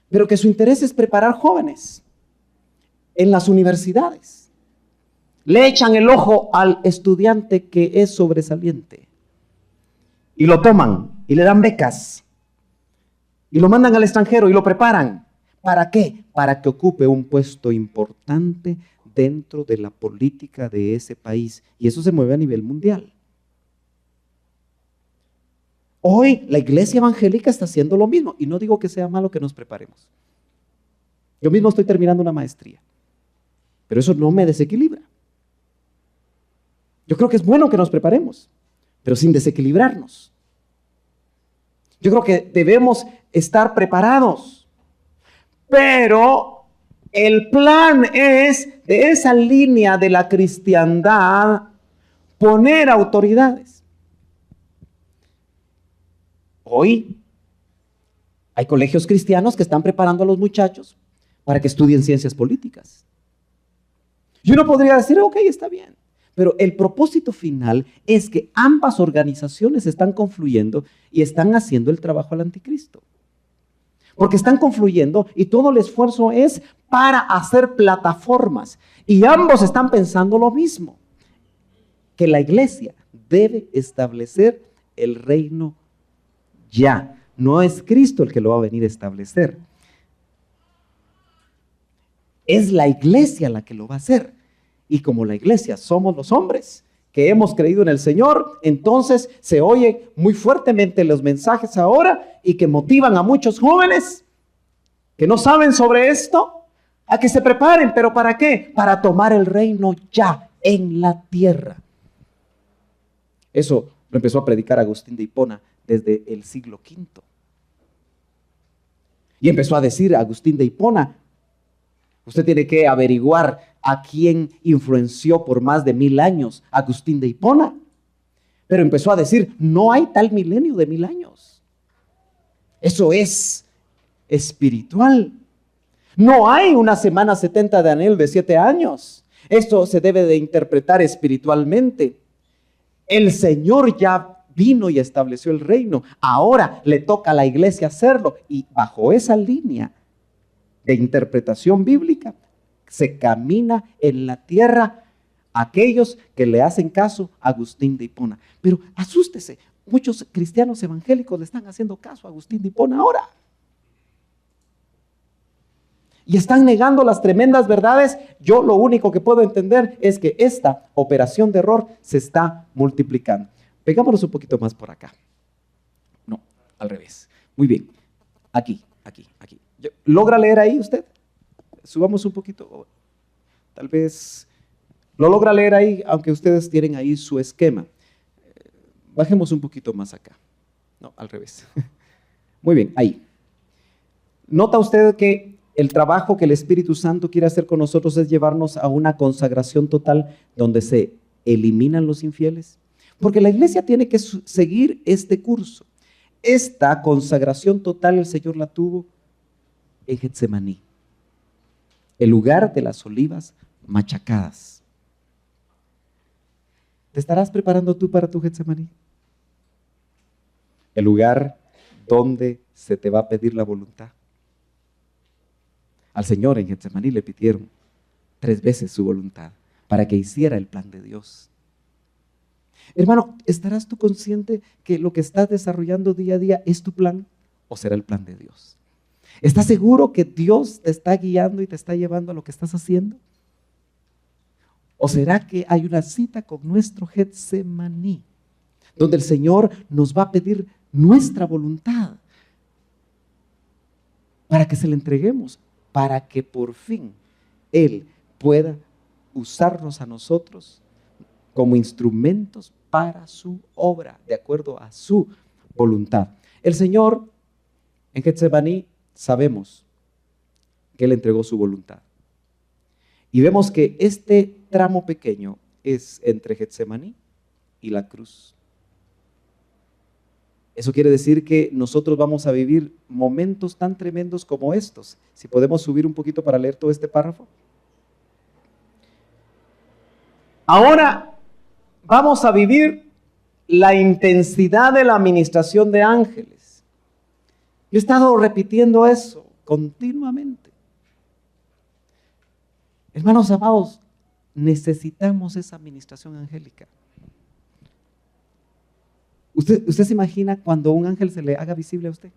pero que su interés es preparar jóvenes en las universidades. Le echan el ojo al estudiante que es sobresaliente y lo toman y le dan becas y lo mandan al extranjero y lo preparan. ¿Para qué? Para que ocupe un puesto importante dentro de la política de ese país. Y eso se mueve a nivel mundial. Hoy la iglesia evangélica está haciendo lo mismo. Y no digo que sea malo que nos preparemos. Yo mismo estoy terminando una maestría. Pero eso no me desequilibra. Yo creo que es bueno que nos preparemos, pero sin desequilibrarnos. Yo creo que debemos estar preparados. Pero El plan es de esa línea de la cristiandad poner autoridades. Hoy hay colegios cristianos que están preparando a los muchachos para que estudien ciencias políticas. Y uno podría decir, ok, está bien. Pero el propósito final es que ambas organizaciones están confluyendo y están haciendo el trabajo al anticristo. Porque están confluyendo y todo el esfuerzo es para hacer plataformas. Y ambos están pensando lo mismo, que la iglesia debe establecer el reino ya. No es Cristo el que lo va a venir a establecer. Es la iglesia la que lo va a hacer. Y como la iglesia somos los hombres que hemos creído en el Señor, entonces se oye muy fuertemente los mensajes ahora y que motivan a muchos jóvenes que no saben sobre esto a que se preparen. ¿Pero para qué? Para tomar el reino ya en la tierra. Eso lo empezó a predicar Agustín de Hipona desde el siglo V. Y empezó a decir Agustín de Hipona, usted tiene que averiguar a quién influenció por más de 1000 años Agustín de Hipona. Pero empezó a decir, no hay tal milenio de 1000 años. Eso es espiritual. No hay una semana 70 de Daniel de 7 años. Esto se debe de interpretar espiritualmente. El Señor ya vino y estableció el reino. Ahora le toca a la iglesia hacerlo. Y bajo esa línea de interpretación bíblica se camina en la tierra aquellos que le hacen caso a Agustín de Hipona. Pero asústese, muchos cristianos evangélicos le están haciendo caso a Agustín de Hipona ahora. Y están negando las tremendas verdades. Yo lo único que puedo entender es que esta operación de error se está multiplicando. Pegámonos un poquito más por acá. No, al revés. Muy bien. Aquí. ¿Logra leer ahí usted? Subamos un poquito. Tal vez lo logra leer ahí, aunque ustedes tienen ahí su esquema. Bajemos un poquito más acá. No, al revés. Muy bien, ahí. ¿Nota usted que el trabajo que el Espíritu Santo quiere hacer con nosotros es llevarnos a una consagración total donde se eliminan los infieles? Porque la iglesia tiene que seguir este curso. Esta consagración total el Señor la tuvo en Getsemaní, el lugar de las olivas machacadas. ¿Te estarás preparando tú para tu Getsemaní? El lugar donde se te va a pedir la voluntad. Al Señor en Getsemaní le pidieron 3 veces su voluntad para que hiciera el plan de Dios. Hermano, ¿estarás tú consciente que lo que estás desarrollando día a día es tu plan o será el plan de Dios? ¿Estás seguro que Dios te está guiando y te está llevando a lo que estás haciendo? ¿O será que hay una cita con nuestro Getsemaní, donde el Señor nos va a pedir nuestra voluntad para que se la entreguemos, para que por fin Él pueda usarnos a nosotros como instrumentos para su obra, de acuerdo a su voluntad? El Señor en Getsemaní sabemos que Él entregó su voluntad. Y vemos que este tramo pequeño es entre Getsemaní y la cruz. Eso quiere decir que nosotros vamos a vivir momentos tan tremendos como estos. Si podemos subir un poquito para leer todo este párrafo. Ahora vamos a vivir la intensidad de la administración de ángeles. Yo he estado repitiendo eso continuamente. Hermanos amados, necesitamos esa administración angélica. ¿Usted se imagina cuando un ángel se le haga visible a usted?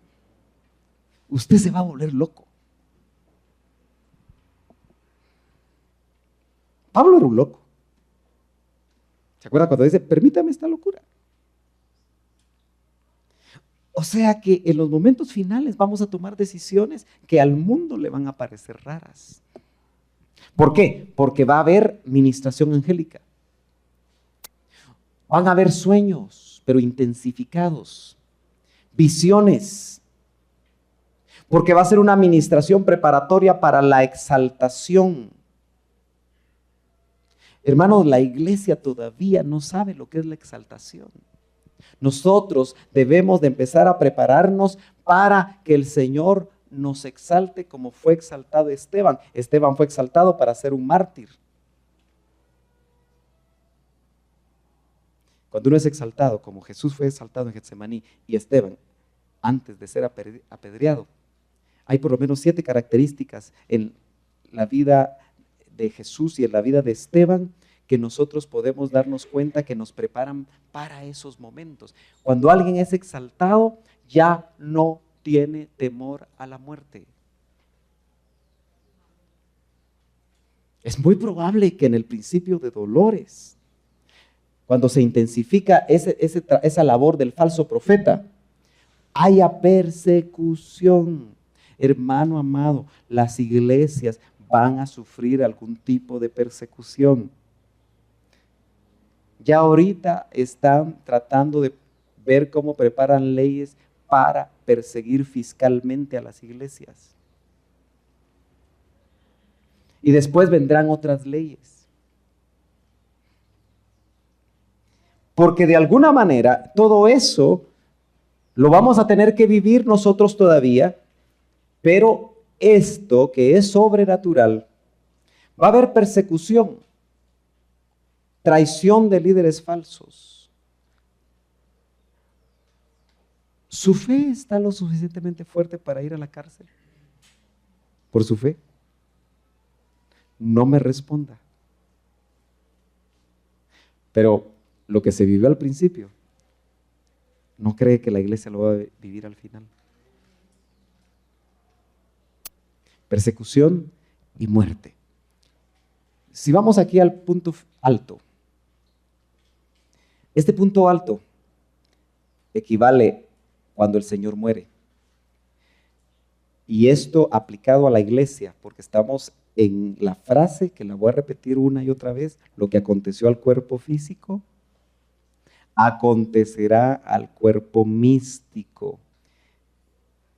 Usted se va a volver loco. Pablo era un loco. ¿Se acuerda cuando dice, permítame esta locura? O sea que en los momentos finales vamos a tomar decisiones que al mundo le van a parecer raras. ¿Por qué? Porque va a haber ministración angélica. Van a haber sueños, pero intensificados. Visiones. porque va a ser una administración preparatoria para la exaltación. Hermanos, la iglesia todavía no sabe lo que es la exaltación. Nosotros debemos de empezar a prepararnos para que el Señor nos exalte como fue exaltado Esteban. Esteban fue exaltado para ser un mártir. Cuando uno es exaltado, como Jesús fue exaltado en Getsemaní y Esteban, antes de ser apedreado, hay por lo menos 7 características en la vida de Jesús y en la vida de Esteban que nosotros podemos darnos cuenta que nos preparan para esos momentos. Cuando alguien es exaltado, ya no tiene temor a la muerte. Es muy probable que en el principio de dolores, cuando se intensifica esa labor del falso profeta, haya persecución. Hermano amado, las iglesias van a sufrir algún tipo de persecución. Ya ahorita están tratando de ver cómo preparan leyes para perseguir fiscalmente a las iglesias. Y después vendrán otras leyes. Porque de alguna manera todo eso lo vamos a tener que vivir nosotros todavía, pero esto que es sobrenatural, va a haber persecución, traición de líderes falsos. ¿Su fe está lo suficientemente fuerte para ir a la cárcel? ¿Por su fe? No me responda. Pero lo que se vivió al principio, ¿no cree que la iglesia lo va a vivir al final? Persecución y muerte. Si vamos aquí al punto alto, este punto alto equivale cuando el Señor muere. Y esto aplicado a la iglesia, porque estamos en la frase que la voy a repetir una y otra vez: lo que aconteció al cuerpo físico, acontecerá al cuerpo místico.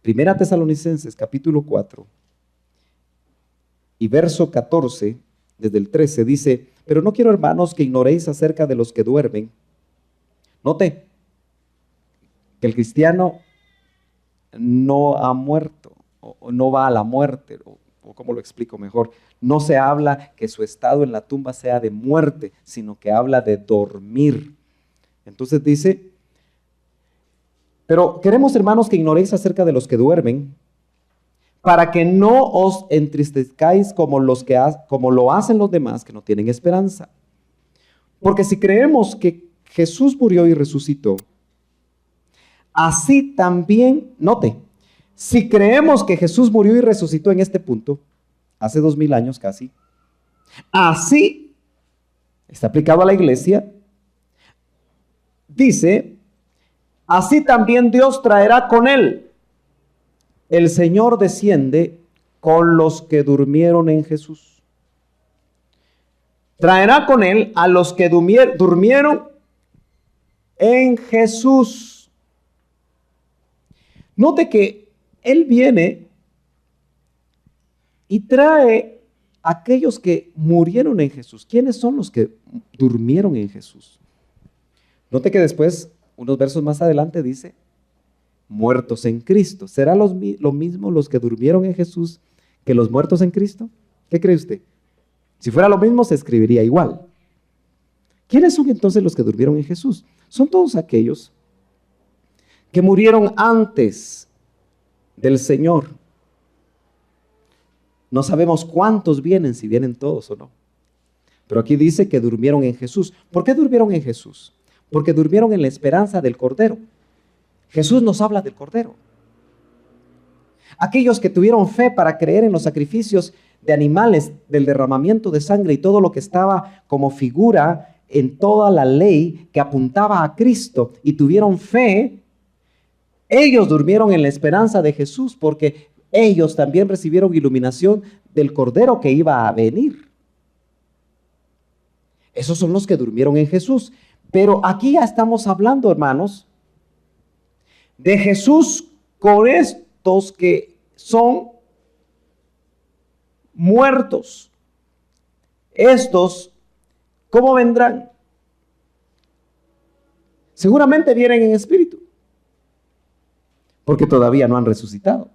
Primera Tesalonicenses capítulo 4 y verso 14, desde el 13, dice: pero no quiero, hermanos, que ignoréis acerca de los que duermen. Note que el cristiano no ha muerto, o no va a la muerte, o ¿cómo lo explico mejor? No se habla que su estado en la tumba sea de muerte, sino que habla de dormir. Entonces dice: pero queremos, hermanos, que ignoréis acerca de los que duermen, para que no os entristezcáis como lo hacen los demás que no tienen esperanza. Porque si creemos que Jesús murió y resucitó, así también, note, si creemos que Jesús murió y resucitó en este punto, hace 2000 años casi, así está aplicado a la iglesia, dice: así también Dios traerá con él. El Señor desciende con los que durmieron en Jesús. Traerá con él a los que durmieron en Jesús. Note que Él viene y trae a aquellos que murieron en Jesús. ¿Quiénes son los que durmieron en Jesús? Note que después, unos versos más adelante, dice: muertos en Cristo. ¿Será lo mismo los que durmieron en Jesús que los muertos en Cristo? ¿Qué cree usted? Si fuera lo mismo, se escribiría igual. ¿Quiénes son entonces los que durmieron en Jesús? Son todos aquellos que murieron antes del Señor. No sabemos cuántos vienen, si vienen todos o no. Pero aquí dice que durmieron en Jesús. ¿Por qué durmieron en Jesús? Porque durmieron en la esperanza del Cordero. Jesús nos habla del Cordero. Aquellos que tuvieron fe para creer en los sacrificios de animales, del derramamiento de sangre y todo lo que estaba como figura en toda la ley que apuntaba a Cristo, y tuvieron fe, ellos durmieron en la esperanza de Jesús, porque ellos también recibieron iluminación del Cordero que iba a venir. Esos son los que durmieron en Jesús. Pero aquí ya estamos hablando, hermanos, de Jesús con estos que son muertos. Estos, ¿cómo vendrán? Seguramente vienen en espíritu, porque todavía no han resucitado.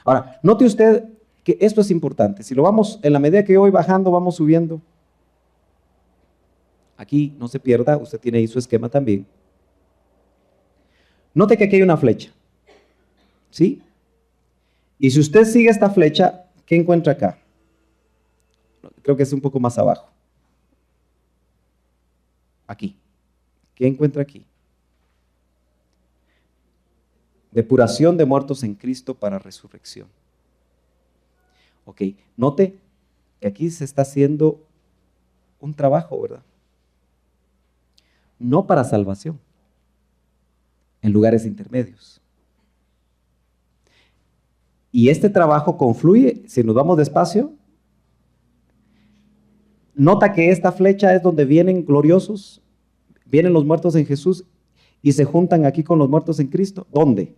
Ahora, note usted que esto es importante. Si lo vamos, en la medida que yo voy bajando, vamos subiendo. Aquí no se pierda, usted tiene ahí su esquema también. Note que aquí hay una flecha, ¿sí? Y si usted sigue esta flecha, ¿qué encuentra acá? Creo que es un poco más abajo. Aquí. ¿Qué encuentra aquí? Depuración de muertos en Cristo para resurrección. Ok, note que aquí se está haciendo un trabajo, ¿verdad? No para salvación, en lugares intermedios. Y este trabajo confluye, si nos vamos despacio, nota que esta flecha es donde vienen gloriosos, vienen los muertos en Jesús y se juntan aquí con los muertos en Cristo. ¿Dónde?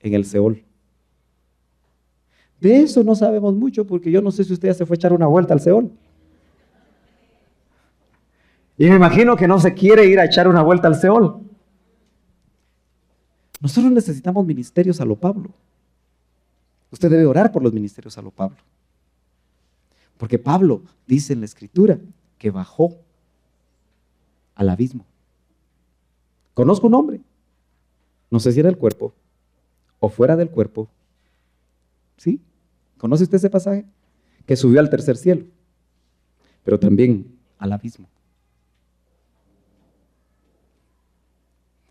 En el Seol. De eso no sabemos mucho porque yo no sé si usted ya se fue a echar una vuelta al Seol. Y me imagino que no se quiere ir a echar una vuelta al Seol. Nosotros necesitamos ministerios a lo Pablo. Usted debe orar por los ministerios a lo Pablo. Porque Pablo dice en la Escritura que bajó al abismo. Conozco un hombre, no sé si era el cuerpo o fuera del cuerpo. ¿Sí? ¿Conoce usted ese pasaje? Que subió al tercer cielo, pero también al abismo.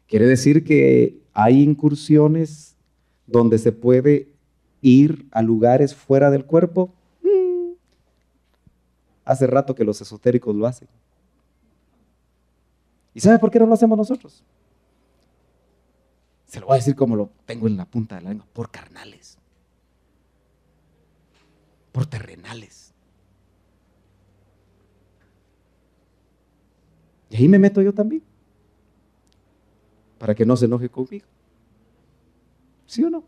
Quiere decir que hay incursiones donde se puede ir a lugares fuera del cuerpo. Hace rato que los esotéricos lo hacen. ¿Y sabe por qué no lo hacemos nosotros? Se lo voy a decir como lo tengo en la punta de la lengua. Por carnales. Por terrenales. Y ahí me meto yo también. Para que no se enoje conmigo. ¿Sí o no?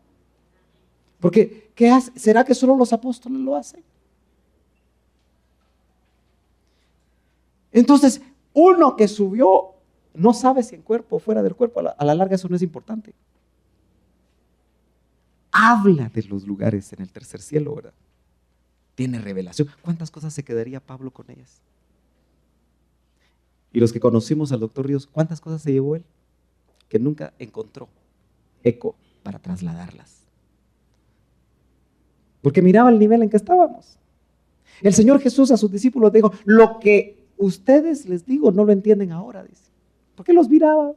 Porque, ¿qué hace? ¿Será que solo los apóstoles lo hacen? Entonces, uno que subió, no sabe si en cuerpo o fuera del cuerpo, a la larga eso no es importante. Habla de los lugares en el tercer cielo, ¿verdad? Tiene revelación. ¿Cuántas cosas se quedaría Pablo con ellas? Y los que conocimos al doctor Ríos, ¿cuántas cosas se llevó él? Que nunca encontró eco para trasladarlas. Porque miraba el nivel en que estábamos. El Señor Jesús a sus discípulos dijo, lo que ustedes les digo no lo entienden ahora, dice. ¿Por qué los miraba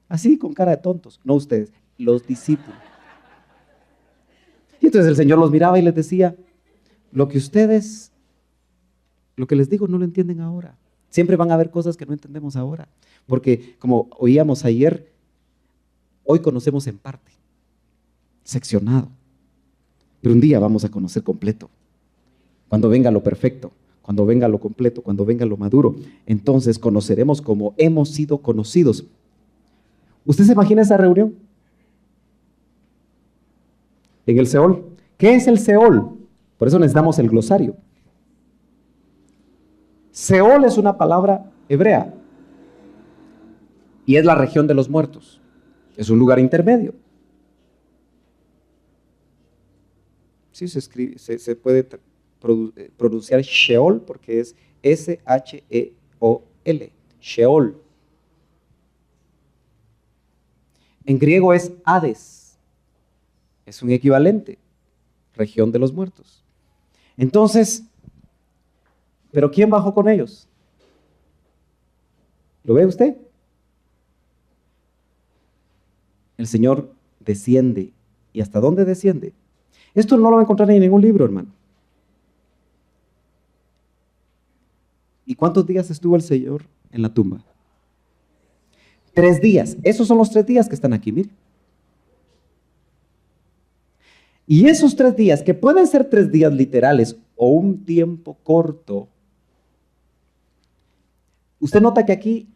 así con cara de tontos? No ustedes, los discípulos. Y entonces el Señor los miraba y les decía, lo que les digo no lo entienden ahora. Siempre van a haber cosas que no entendemos ahora. Porque como oíamos ayer, hoy conocemos en parte, seccionado. Pero un día vamos a conocer completo. Cuando venga lo perfecto, cuando venga lo completo, cuando venga lo maduro, entonces conoceremos como hemos sido conocidos. ¿Usted se imagina esa reunión? En el Seol. ¿Qué es el Seol? Por eso necesitamos el glosario. Seol es una palabra hebrea y es la región de los muertos. Es un lugar intermedio. Sí, se puede pronunciar Sheol porque es S-H-E-O-L. Sheol. En griego es Hades. Es un equivalente. Región de los muertos. Entonces, ¿pero quién bajó con ellos? ¿Lo ve usted? El Señor desciende. ¿Y hasta dónde desciende? Esto no lo va a encontrar en ningún libro, hermano. ¿Y cuántos días estuvo el Señor en la tumba? 3 días. Esos son los 3 días que están aquí, mire. Y esos 3 días, que pueden ser 3 días literales o un tiempo corto, usted nota que aquí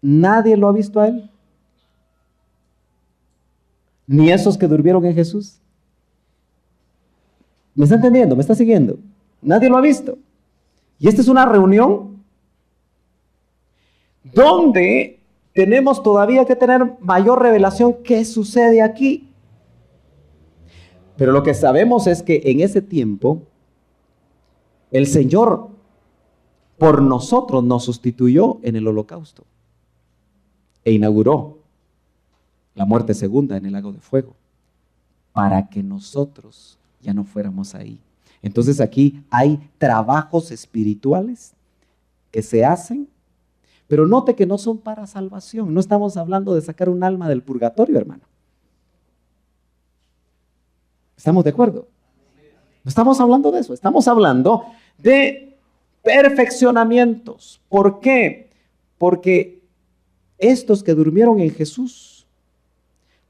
nadie lo ha visto a él. Ni esos que durmieron en Jesús. ¿Me está entendiendo? ¿Me está siguiendo? Nadie lo ha visto. Y esta es una reunión donde tenemos todavía que tener mayor revelación qué sucede aquí. Pero lo que sabemos es que en ese tiempo el Señor por nosotros nos sustituyó en el holocausto e inauguró la muerte segunda en el lago de fuego para que nosotros ya no fuéramos ahí. Entonces aquí hay trabajos espirituales que se hacen, pero note que no son para salvación. No estamos hablando de sacar un alma del purgatorio, hermano. ¿Estamos de acuerdo? No estamos hablando de eso, estamos hablando de perfeccionamientos. ¿Por qué? Porque estos que durmieron en Jesús,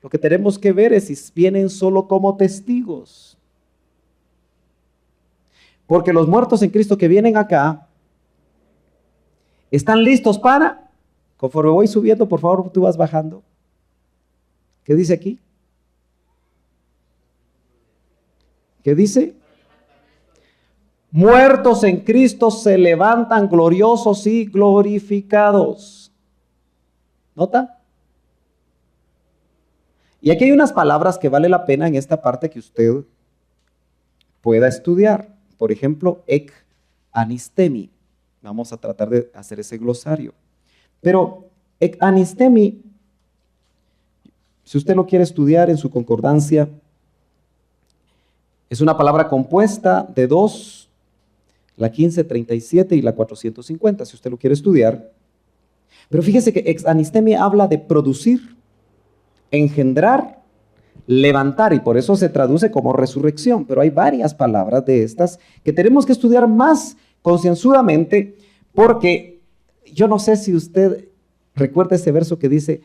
lo que tenemos que ver es si vienen solo como testigos. Porque los muertos en Cristo que vienen acá están listos para, conforme voy subiendo, por favor, tú vas bajando. ¿Qué dice aquí? ¿Qué dice? Muertos en Cristo se levantan gloriosos y glorificados. ¿Nota? Y aquí hay unas palabras que vale la pena en esta parte que usted pueda estudiar. Por ejemplo, ek anistemi. Vamos a tratar de hacer ese glosario. Pero ek anistemi, si usted lo quiere estudiar en su concordancia, es una palabra compuesta de dos, la 1537 y la 450, si usted lo quiere estudiar. Pero fíjese que ex anistemi habla de producir, engendrar, levantar, y por eso se traduce como resurrección. Pero hay varias palabras de estas que tenemos que estudiar más concienzudamente, porque yo no sé si usted recuerda ese verso que dice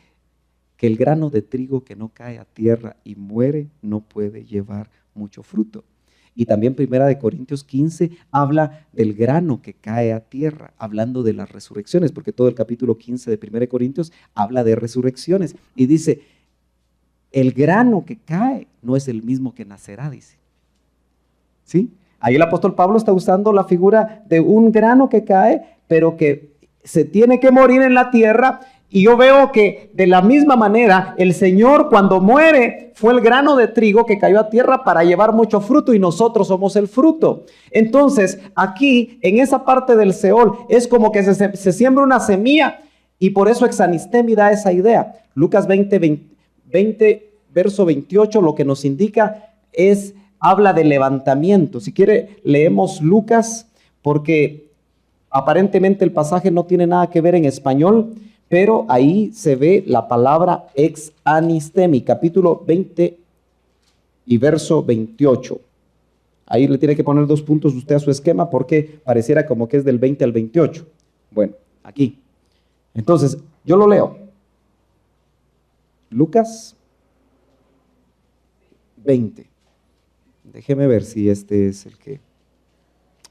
que el grano de trigo que no cae a tierra y muere no puede llevar mucho fruto. Y también Primera de Corintios 15 habla del grano que cae a tierra, hablando de las resurrecciones, porque todo el capítulo 15 de Primera de Corintios habla de resurrecciones. Y dice, el grano que cae no es el mismo que nacerá, dice. ¿Sí? Ahí el apóstol Pablo está usando la figura de un grano que cae, pero que se tiene que morir en la tierra. Y yo veo que de la misma manera el Señor cuando muere fue el grano de trigo que cayó a tierra para llevar mucho fruto, y nosotros somos el fruto. Entonces aquí en esa parte del Seol es como que se siembra una semilla, y por eso Exanistemi da esa idea. Lucas 20 verso 28 lo que nos indica es, habla de levantamiento. Si quiere leemos Lucas, porque aparentemente el pasaje no tiene nada que ver en español, pero ahí se ve la palabra ex anistemi, capítulo 20 y verso 28. Ahí le tiene que poner 2 puntos usted a su esquema, porque pareciera como que es del 20 al 28. Bueno, aquí. Entonces, yo lo leo. Lucas 20. Déjeme ver si este es el que.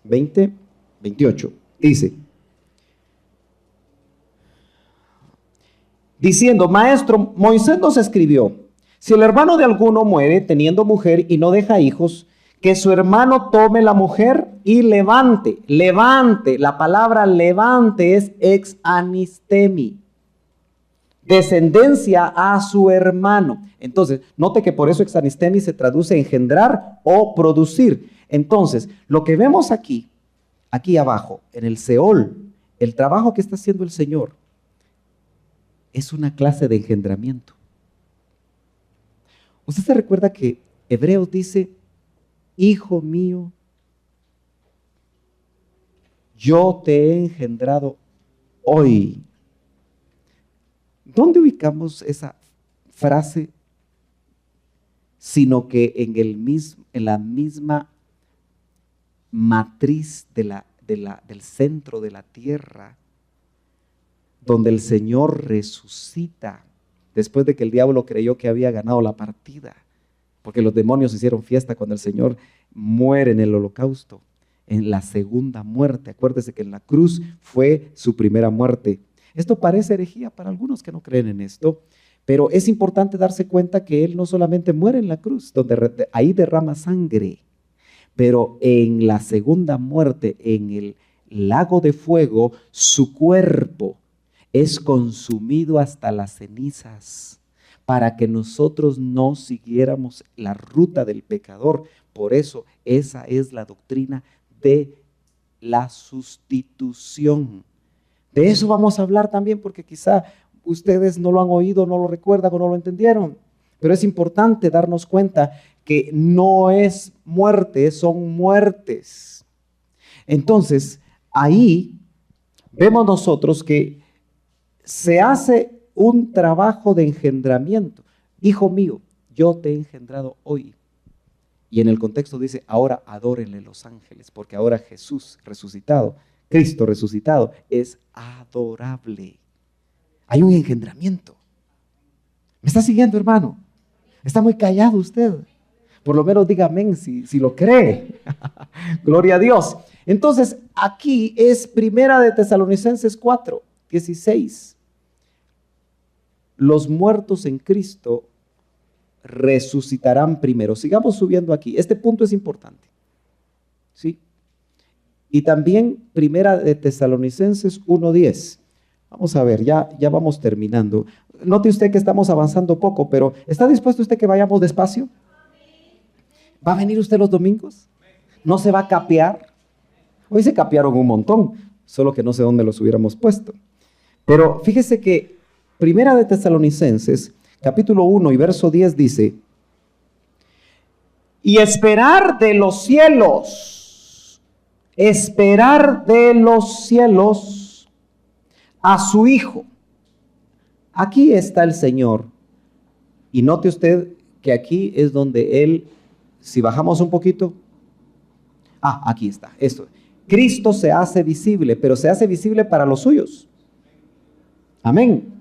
20, 28. Dice, diciendo, maestro, Moisés nos escribió, si el hermano de alguno muere teniendo mujer y no deja hijos, que su hermano tome la mujer y levante. Levante, la palabra levante es ex anistemi, descendencia a su hermano. Entonces, note que por eso ex anistemi se traduce engendrar o producir. Entonces, lo que vemos aquí abajo, en el Seol, el trabajo que está haciendo el Señor, es una clase de engendramiento. ¿Usted se recuerda que Hebreos dice, hijo mío, yo te he engendrado hoy? ¿Dónde ubicamos esa frase? Sino que en la misma matriz del centro de la tierra, donde el Señor resucita después de que el diablo creyó que había ganado la partida, porque los demonios hicieron fiesta cuando el Señor muere en el holocausto, en la segunda muerte. Acuérdese que en la cruz fue su primera muerte. Esto parece herejía para algunos que no creen en esto, Pero es importante darse cuenta que Él no solamente muere en la cruz, donde ahí derrama sangre, pero en la segunda muerte, en el lago de fuego, su cuerpo es consumido hasta las cenizas, para que nosotros no siguiéramos la ruta del pecador. Por eso esa es la doctrina de la sustitución. De eso vamos a hablar también, porque quizá ustedes no lo han oído, no lo recuerdan o no lo entendieron. Pero es importante darnos cuenta que no es muerte, son muertes. Entonces, ahí vemos nosotros que se hace un trabajo de engendramiento. Hijo mío, yo te he engendrado hoy. Y en el contexto dice, ahora adórenle los ángeles, porque ahora Jesús resucitado, Cristo resucitado, es adorable. Hay un engendramiento. ¿Me está siguiendo, hermano? Está muy callado usted. Por lo menos diga amén si lo cree. Gloria a Dios. Entonces, aquí es Primera de Tesalonicenses 4:16. Los muertos en Cristo resucitarán primero. Sigamos subiendo aquí. Este punto es importante. ¿Sí? Y también Primera de Tesalonicenses 1:10. Vamos a ver, ya vamos terminando. Note usted que estamos avanzando poco, pero ¿está dispuesto usted que vayamos despacio? ¿Va a venir usted los domingos? ¿No se va a capear? Hoy se capearon un montón, solo que no sé dónde los hubiéramos puesto. Pero fíjese que Primera de Tesalonicenses, capítulo 1 y verso 10 dice, y esperar de los cielos a su Hijo. Aquí está el Señor. Y note usted que aquí es donde Él, si bajamos un poquito, aquí está, esto. Cristo se hace visible, pero se hace visible para los suyos. Amén.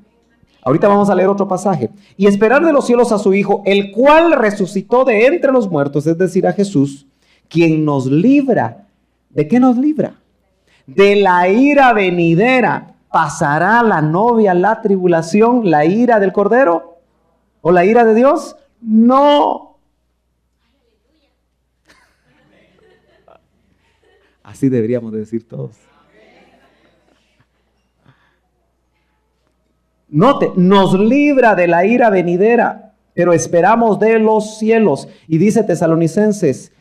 Ahorita vamos a leer otro pasaje. Y esperar de los cielos a su Hijo, el cual resucitó de entre los muertos, es decir, a Jesús, quien nos libra. ¿De qué nos libra? De la ira venidera. ¿Pasará la novia la tribulación, la ira del Cordero? ¿O la ira de Dios? No. Así deberíamos decir todos. Note, nos libra de la ira venidera, pero esperamos de los cielos. Y dice Tesalonicenses,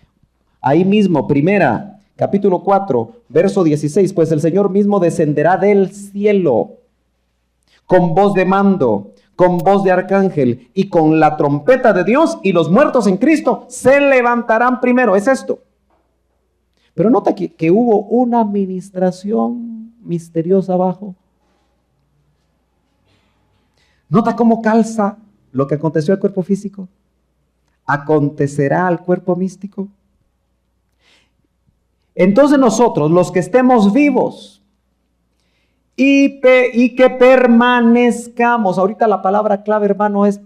ahí mismo, primera, capítulo 4, verso 16, pues el Señor mismo descenderá del cielo con voz de mando, con voz de arcángel y con la trompeta de Dios, y los muertos en Cristo se levantarán primero. Es esto. Pero nota que hubo una administración misteriosa abajo. Nota cómo calza lo que aconteció al cuerpo físico. Acontecerá al cuerpo místico. Entonces nosotros, los que estemos vivos y que permanezcamos. Ahorita la palabra clave, hermano, es,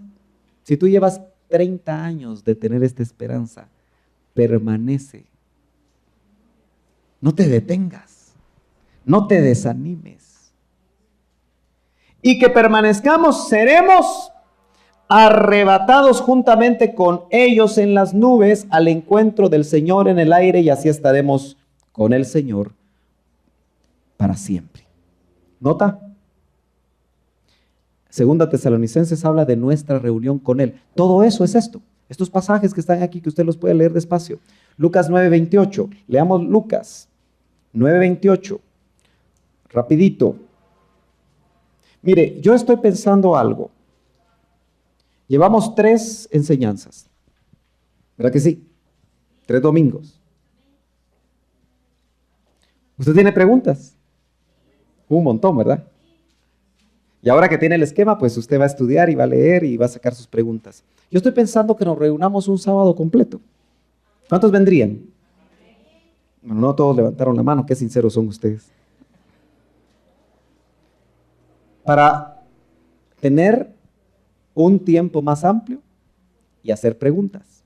si tú llevas 30 años de tener esta esperanza, permanece. No te detengas, no te desanimes. Y que permanezcamos, seremos arrebatados juntamente con ellos en las nubes al encuentro del Señor en el aire, y así estaremos con el Señor para siempre. ¿Nota? Segunda Tesalonicenses habla de nuestra reunión con Él. Todo eso es esto. Estos pasajes que están aquí, que usted los puede leer despacio. Lucas 9:28. Leamos Lucas 9:28. Rapidito. Mire, yo estoy pensando algo. Llevamos 3 enseñanzas. ¿Verdad que sí? 3 domingos. ¿Usted tiene preguntas? Un montón, ¿verdad? Y ahora que tiene el esquema, pues usted va a estudiar y va a leer y va a sacar sus preguntas. Yo estoy pensando que nos reunamos un sábado completo. ¿Cuántos vendrían? Bueno, no todos levantaron la mano, qué sinceros son ustedes. Para tener un tiempo más amplio y hacer preguntas.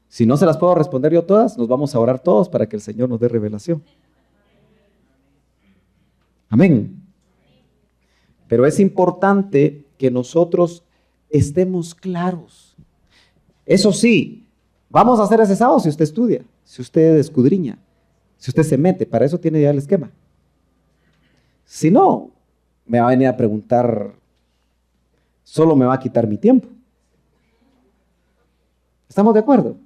Si no se las puedo responder yo todas, nos vamos a orar todos para que el Señor nos dé revelación. Amén. Pero es importante que nosotros estemos claros. Eso sí, vamos a hacer ese sábado si usted estudia, si usted escudriña, si usted se mete, para eso tiene ya el esquema. Si no, me va a venir a preguntar, solo me va a quitar mi tiempo. ¿Estamos de acuerdo?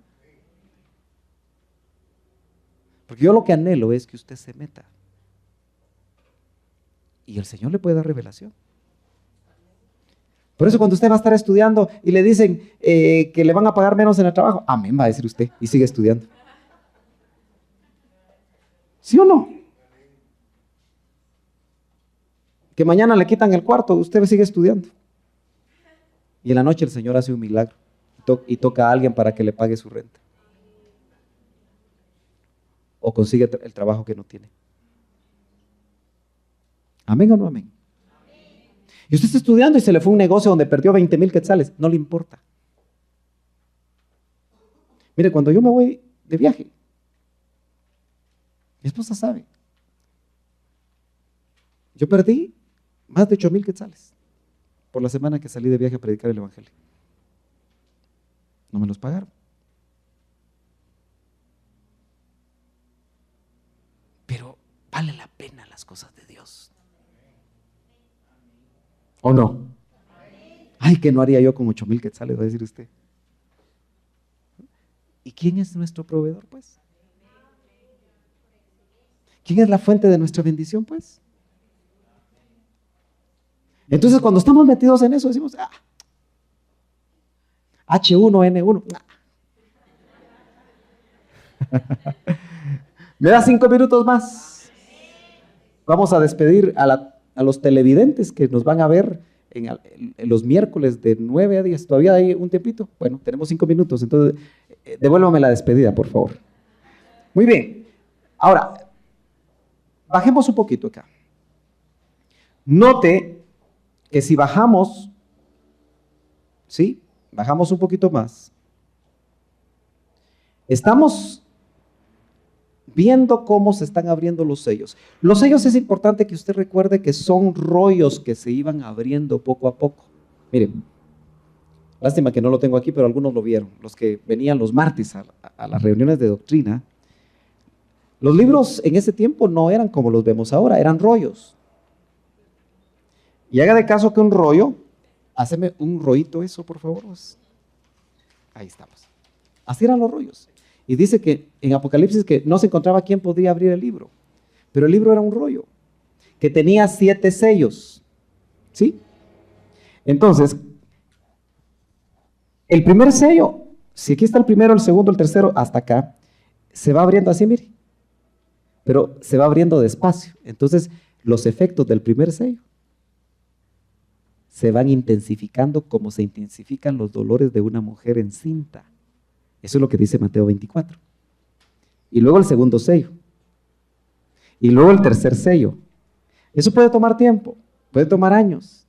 Porque yo lo que anhelo es que usted se meta. Y el Señor le puede dar revelación. Por eso cuando usted va a estar estudiando y le dicen que le van a pagar menos en el trabajo, amén, va a decir usted, y sigue estudiando. ¿Sí o no? Que mañana le quitan el cuarto, usted sigue estudiando. Y en la noche el Señor hace un milagro y toca a alguien para que le pague su renta. O consigue el trabajo que no tiene. ¿Amén o no amén? Y usted está estudiando y se le fue un negocio donde perdió 20,000 quetzales. No le importa. Mire, cuando yo me voy de viaje, mi esposa sabe. Yo perdí más de 8,000 quetzales por la semana que salí de viaje a predicar el evangelio. No me los pagaron. Pero vale la pena las cosas de Dios. ¿O no? Ay, ¿qué no haría yo con 8,000 quetzales? Va a decir usted. ¿Y quién es nuestro proveedor, pues? ¿Quién es la fuente de nuestra bendición, pues? Entonces, cuando estamos metidos en eso, decimos, H1N1. ¿Me da 5 minutos más? Vamos a despedir a los televidentes que nos van a ver en los miércoles de 9 a 10. ¿Todavía hay un tiempito? Bueno, tenemos 5 minutos, entonces devuélvame la despedida, por favor. Muy bien. Ahora, bajemos un poquito acá. Note que si bajamos, ¿sí? Bajamos un poquito más. Estamos viendo cómo se están abriendo los sellos. Los sellos es importante que usted recuerde que son rollos que se iban abriendo poco a poco. Miren, lástima que no lo tengo aquí, pero algunos lo vieron. Los que venían los martes a las reuniones de doctrina. Los libros en ese tiempo no eran como los vemos ahora, eran rollos. Y haga de caso que un rollo, háceme un rollito eso, por favor. Ahí estamos. Así eran los rollos. Y dice que en Apocalipsis que no se encontraba quién podría abrir el libro. Pero el libro era un rollo que tenía 7 sellos. ¿Sí? Entonces, el primer sello, si aquí está el primero, el segundo, el tercero, hasta acá, se va abriendo así, mire. Pero se va abriendo despacio. Entonces, los efectos del primer sello se van intensificando como se intensifican los dolores de una mujer encinta. Eso es lo que dice Mateo 24. Y luego el segundo sello. Y luego el tercer sello. Eso puede tomar tiempo, puede tomar años.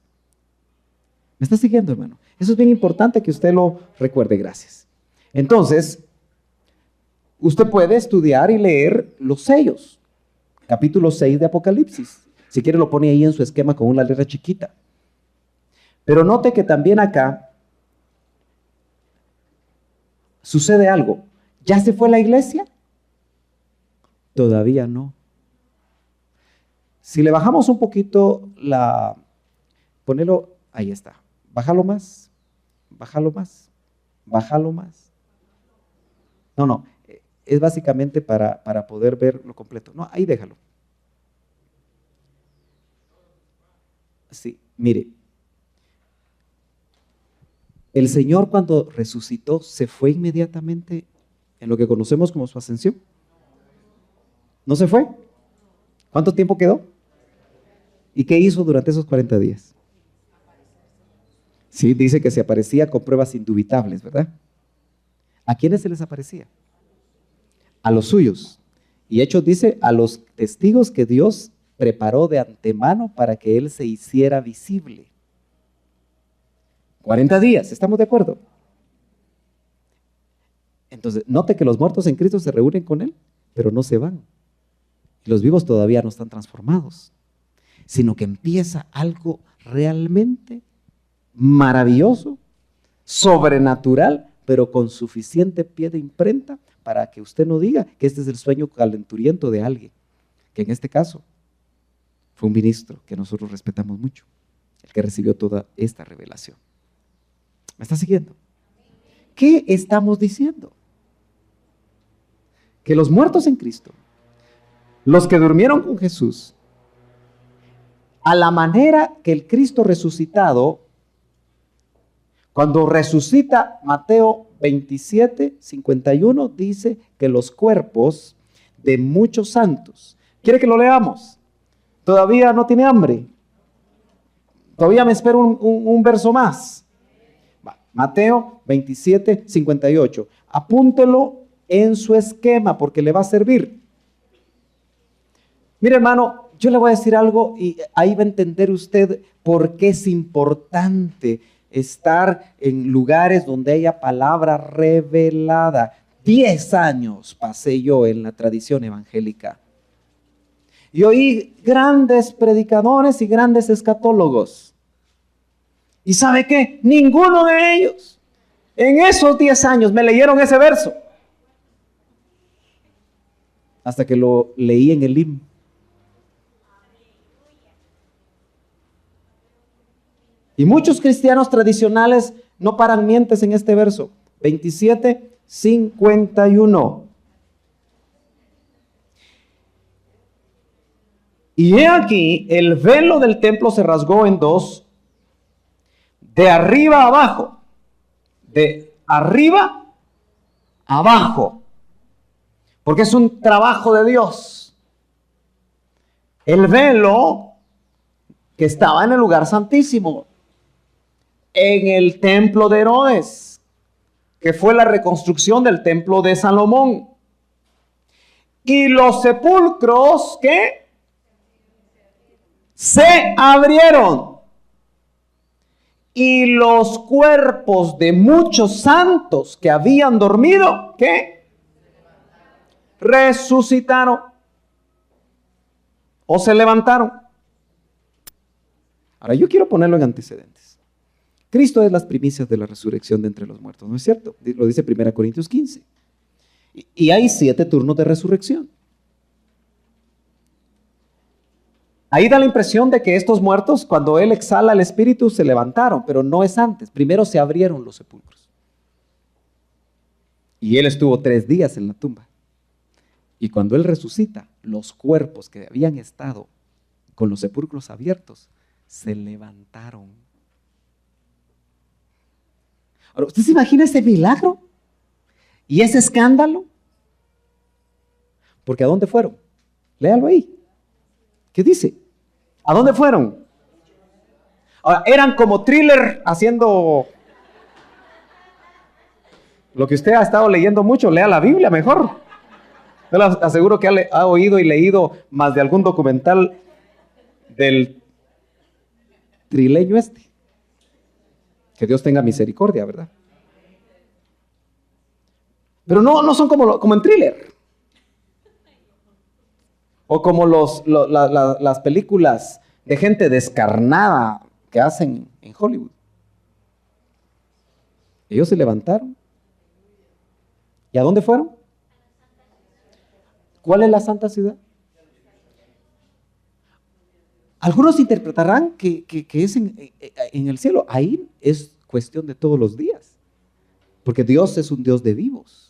¿Me está siguiendo, hermano? Eso es bien importante que usted lo recuerde. Gracias. Entonces, usted puede estudiar y leer los sellos. Capítulo 6 de Apocalipsis. Si quiere lo pone ahí en su esquema con una letra chiquita. Pero note que también acá sucede algo. ¿Ya se fue la iglesia? Todavía no. Si le bajamos un poquito ponelo, ahí está. Bájalo más, bájalo más, bájalo más. No, es básicamente para poder ver lo completo. No, ahí déjalo. Sí, mire. El Señor cuando resucitó se fue inmediatamente en lo que conocemos como su ascensión. ¿No se fue? ¿Cuánto tiempo quedó? ¿Y qué hizo durante esos 40 días? Sí, dice que se aparecía con pruebas indubitables, ¿verdad? ¿A quiénes se les aparecía? A los suyos. Y Hechos dice a los testigos que Dios preparó de antemano para que Él se hiciera visible. 40 días, ¿estamos de acuerdo? Entonces, note que los muertos en Cristo se reúnen con Él, pero no se van. Y los vivos todavía no están transformados, sino que empieza algo realmente maravilloso, sobrenatural, pero con suficiente pie de imprenta para que usted no diga que este es el sueño calenturiento de alguien, que en este caso fue un ministro que nosotros respetamos mucho, el que recibió toda esta revelación. ¿Me está siguiendo? ¿Qué estamos diciendo? Que los muertos en Cristo, los que durmieron con Jesús, a la manera que el Cristo resucitado, cuando resucita, Mateo 27, 51, dice que los cuerpos de muchos santos. ¿Quiere que lo leamos? ¿Todavía no tiene hambre? Todavía me espero un verso más. Mateo 27, 58. Apúntelo en su esquema porque le va a servir. Mire, hermano, yo le voy a decir algo y ahí va a entender usted por qué es importante estar en lugares donde haya palabra revelada. 10 años pasé yo en la tradición evangélica y oí grandes predicadores y grandes escatólogos. ¿Y sabe qué? Ninguno de ellos en esos 10 años me leyeron ese verso. Hasta que lo leí en el himno. Y muchos cristianos tradicionales no paran mientes en este verso. 27, 51. Y he aquí, el velo del templo se rasgó en dos, de arriba a abajo. De arriba a abajo. Porque es un trabajo de Dios. El velo que estaba en el lugar santísimo, en el templo de Herodes, que fue la reconstrucción del templo de Salomón. Y los sepulcros que se abrieron. Y los cuerpos de muchos santos que habían dormido, ¿qué? Resucitaron. O se levantaron. Ahora yo quiero ponerlo en antecedentes. Cristo es las primicias de la resurrección de entre los muertos, ¿no es cierto? Lo dice 1 Corintios 15. Y hay 7 turnos de resurrección. Ahí da la impresión de que estos muertos, cuando Él exhala el espíritu, se levantaron, pero no es antes. Primero se abrieron los sepulcros. Y Él estuvo 3 días en la tumba. Y cuando Él resucita, los cuerpos que habían estado con los sepulcros abiertos, se levantaron. Ahora, ¿usted se imagina ese milagro? ¿Y ese escándalo? Porque ¿a dónde fueron? Léalo ahí. ¿Qué dice? ¿A dónde fueron? Ahora, eran como thriller haciendo lo que usted ha estado leyendo mucho. Lea la Biblia mejor. Yo le aseguro que ha oído y leído más de algún documental del trileño este. Que Dios tenga misericordia, ¿verdad? Pero no son como en thriller. O como las películas de gente descarnada que hacen en Hollywood. Ellos se levantaron. ¿Y a dónde fueron? ¿Cuál es la santa ciudad? Algunos interpretarán que es en el cielo. Ahí es cuestión de todos los días. Porque Dios es un Dios de vivos.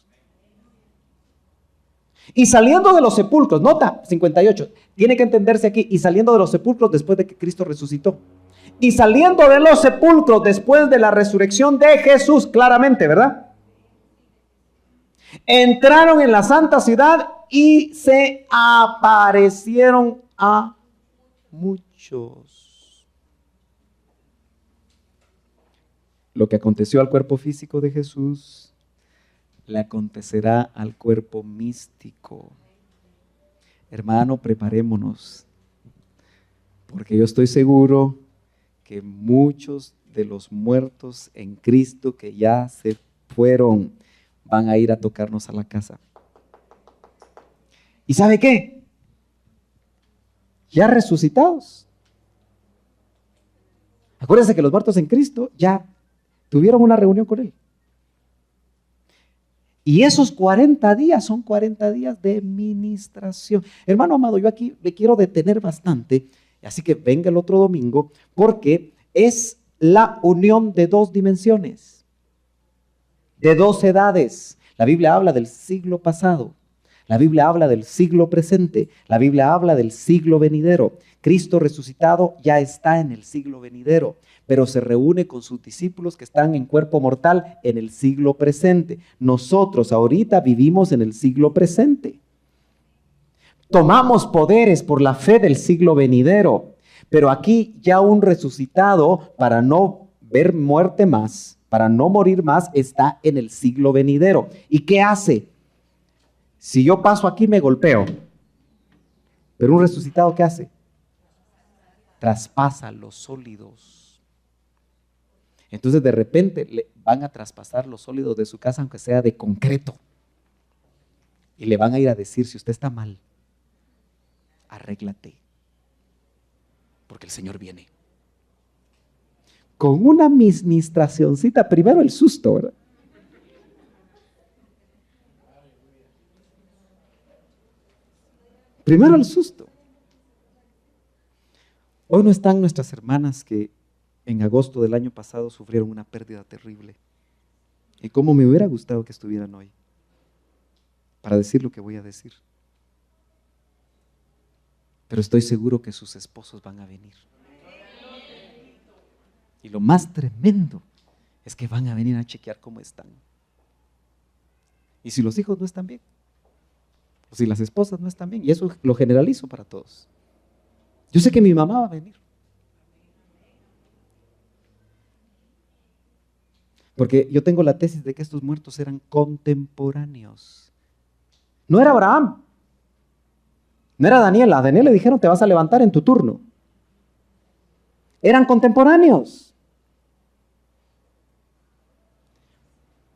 Y saliendo de los sepulcros, nota 58, tiene que entenderse aquí, y saliendo de los sepulcros después de que Cristo resucitó. Y saliendo de los sepulcros después de la resurrección de Jesús, claramente, ¿verdad? Entraron en la santa ciudad y se aparecieron a muchos. Lo que aconteció al cuerpo físico de Jesús le acontecerá al cuerpo místico. Hermano, preparémonos, porque yo estoy seguro que muchos de los muertos en Cristo que ya se fueron van a ir a tocarnos a la casa. ¿Y sabe qué? Ya resucitados. Acuérdense que los muertos en Cristo ya tuvieron una reunión con Él. Y esos 40 días son 40 días de ministración. Hermano amado, yo aquí me quiero detener bastante, así que venga el otro domingo, porque es la unión de dos dimensiones, de dos edades. La Biblia habla del siglo pasado, la Biblia habla del siglo presente, la Biblia habla del siglo venidero. Cristo resucitado ya está en el siglo venidero, pero se reúne con sus discípulos que están en cuerpo mortal en el siglo presente. Nosotros ahorita vivimos en el siglo presente. Tomamos poderes por la fe del siglo venidero, pero aquí ya un resucitado, para no ver muerte más, para no morir más, está en el siglo venidero. ¿Y qué hace? Si yo paso aquí me golpeo, pero un resucitado, ¿qué hace? Traspasa los sólidos. Entonces de repente le van a traspasar los sólidos de su casa, aunque sea de concreto, y le van a ir a decir: si usted está mal, arréglate, porque el Señor viene. Con una ministracioncita, primero el susto, ¿verdad? Primero el susto. Hoy no están nuestras hermanas que en agosto del año pasado sufrieron una pérdida terrible. Y cómo me hubiera gustado que estuvieran hoy para decir lo que voy a decir. Pero estoy seguro que sus esposos van a venir. Y lo más tremendo es que van a venir a chequear cómo están. Y si los hijos no están bien, o si las esposas no están bien, y eso lo generalizo para todos. Yo sé que mi mamá va a venir. Porque yo tengo la tesis de que estos muertos eran contemporáneos. No era Abraham, no era Daniel. A Daniel le dijeron: te vas a levantar en tu turno. Eran contemporáneos.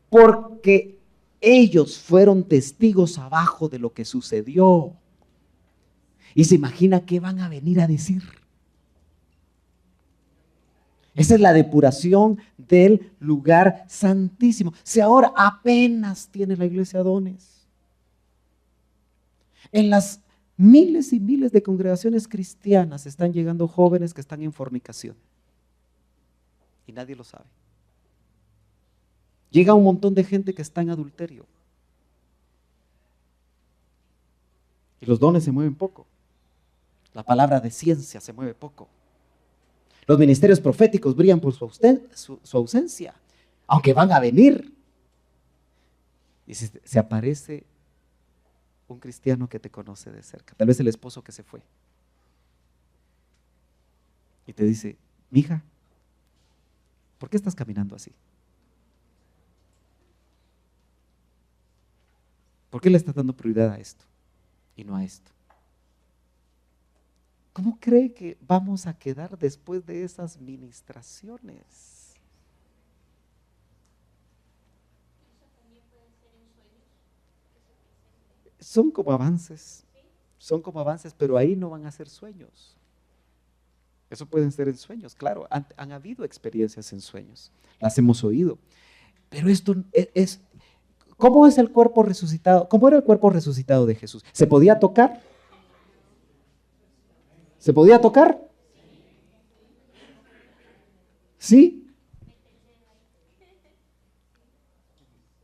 Porque ellos fueron testigos abajo de lo que sucedió. Y se imagina qué van a venir a decir. Esa es la depuración del lugar santísimo. Si ahora apenas tiene la iglesia dones. En las miles y miles de congregaciones cristianas están llegando jóvenes que están en fornicación. Y nadie lo sabe. Llega un montón de gente que está en adulterio. Y los dones se mueven poco. La palabra de ciencia se mueve poco. Los ministerios proféticos brillan por su ausencia, aunque van a venir. Y se aparece un cristiano que te conoce de cerca, tal vez el esposo que se fue, y te dice: mija, ¿por qué estás caminando así? ¿Por qué le estás dando prioridad a esto y no a esto? ¿Cómo cree que vamos a quedar después de esas ministraciones? Son como avances, pero ahí no van a ser sueños. Eso pueden ser en sueños, claro, han habido experiencias en sueños, las hemos oído, pero esto es, ¿cómo es el cuerpo resucitado? ¿Cómo era el cuerpo resucitado de Jesús? ¿Se podía tocar? ¿Se podía tocar? ¿Sí?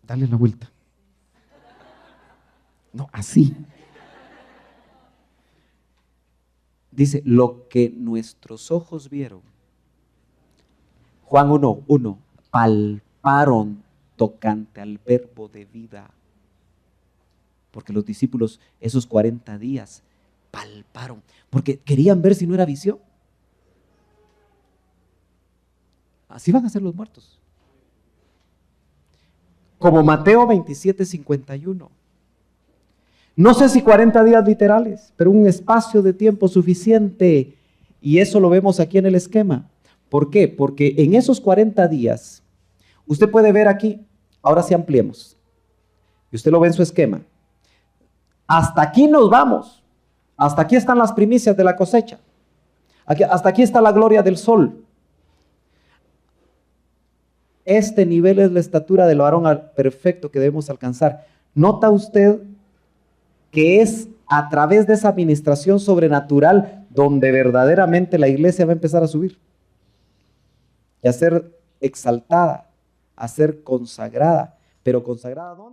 Dale la vuelta. No, así. Dice: lo que nuestros ojos vieron. Juan 1:1, palparon tocante al verbo de vida. Porque los discípulos esos 40 días palparon, porque querían ver si no era visión. Así van a ser los muertos. Como Mateo 27:51. No sé si 40 días literales, pero un espacio de tiempo suficiente. Y eso lo vemos aquí en el esquema. ¿Por qué? Porque en esos 40 días, usted puede ver aquí, ahora sí ampliemos. Y usted lo ve en su esquema. Hasta aquí nos vamos. Hasta aquí están las primicias de la cosecha. Hasta aquí está la gloria del sol. Este nivel es la estatura del varón perfecto que debemos alcanzar. ¿Nota usted que es a través de esa administración sobrenatural donde verdaderamente la iglesia va a empezar a subir y a ser exaltada, a ser consagrada? ¿Pero consagrada dónde?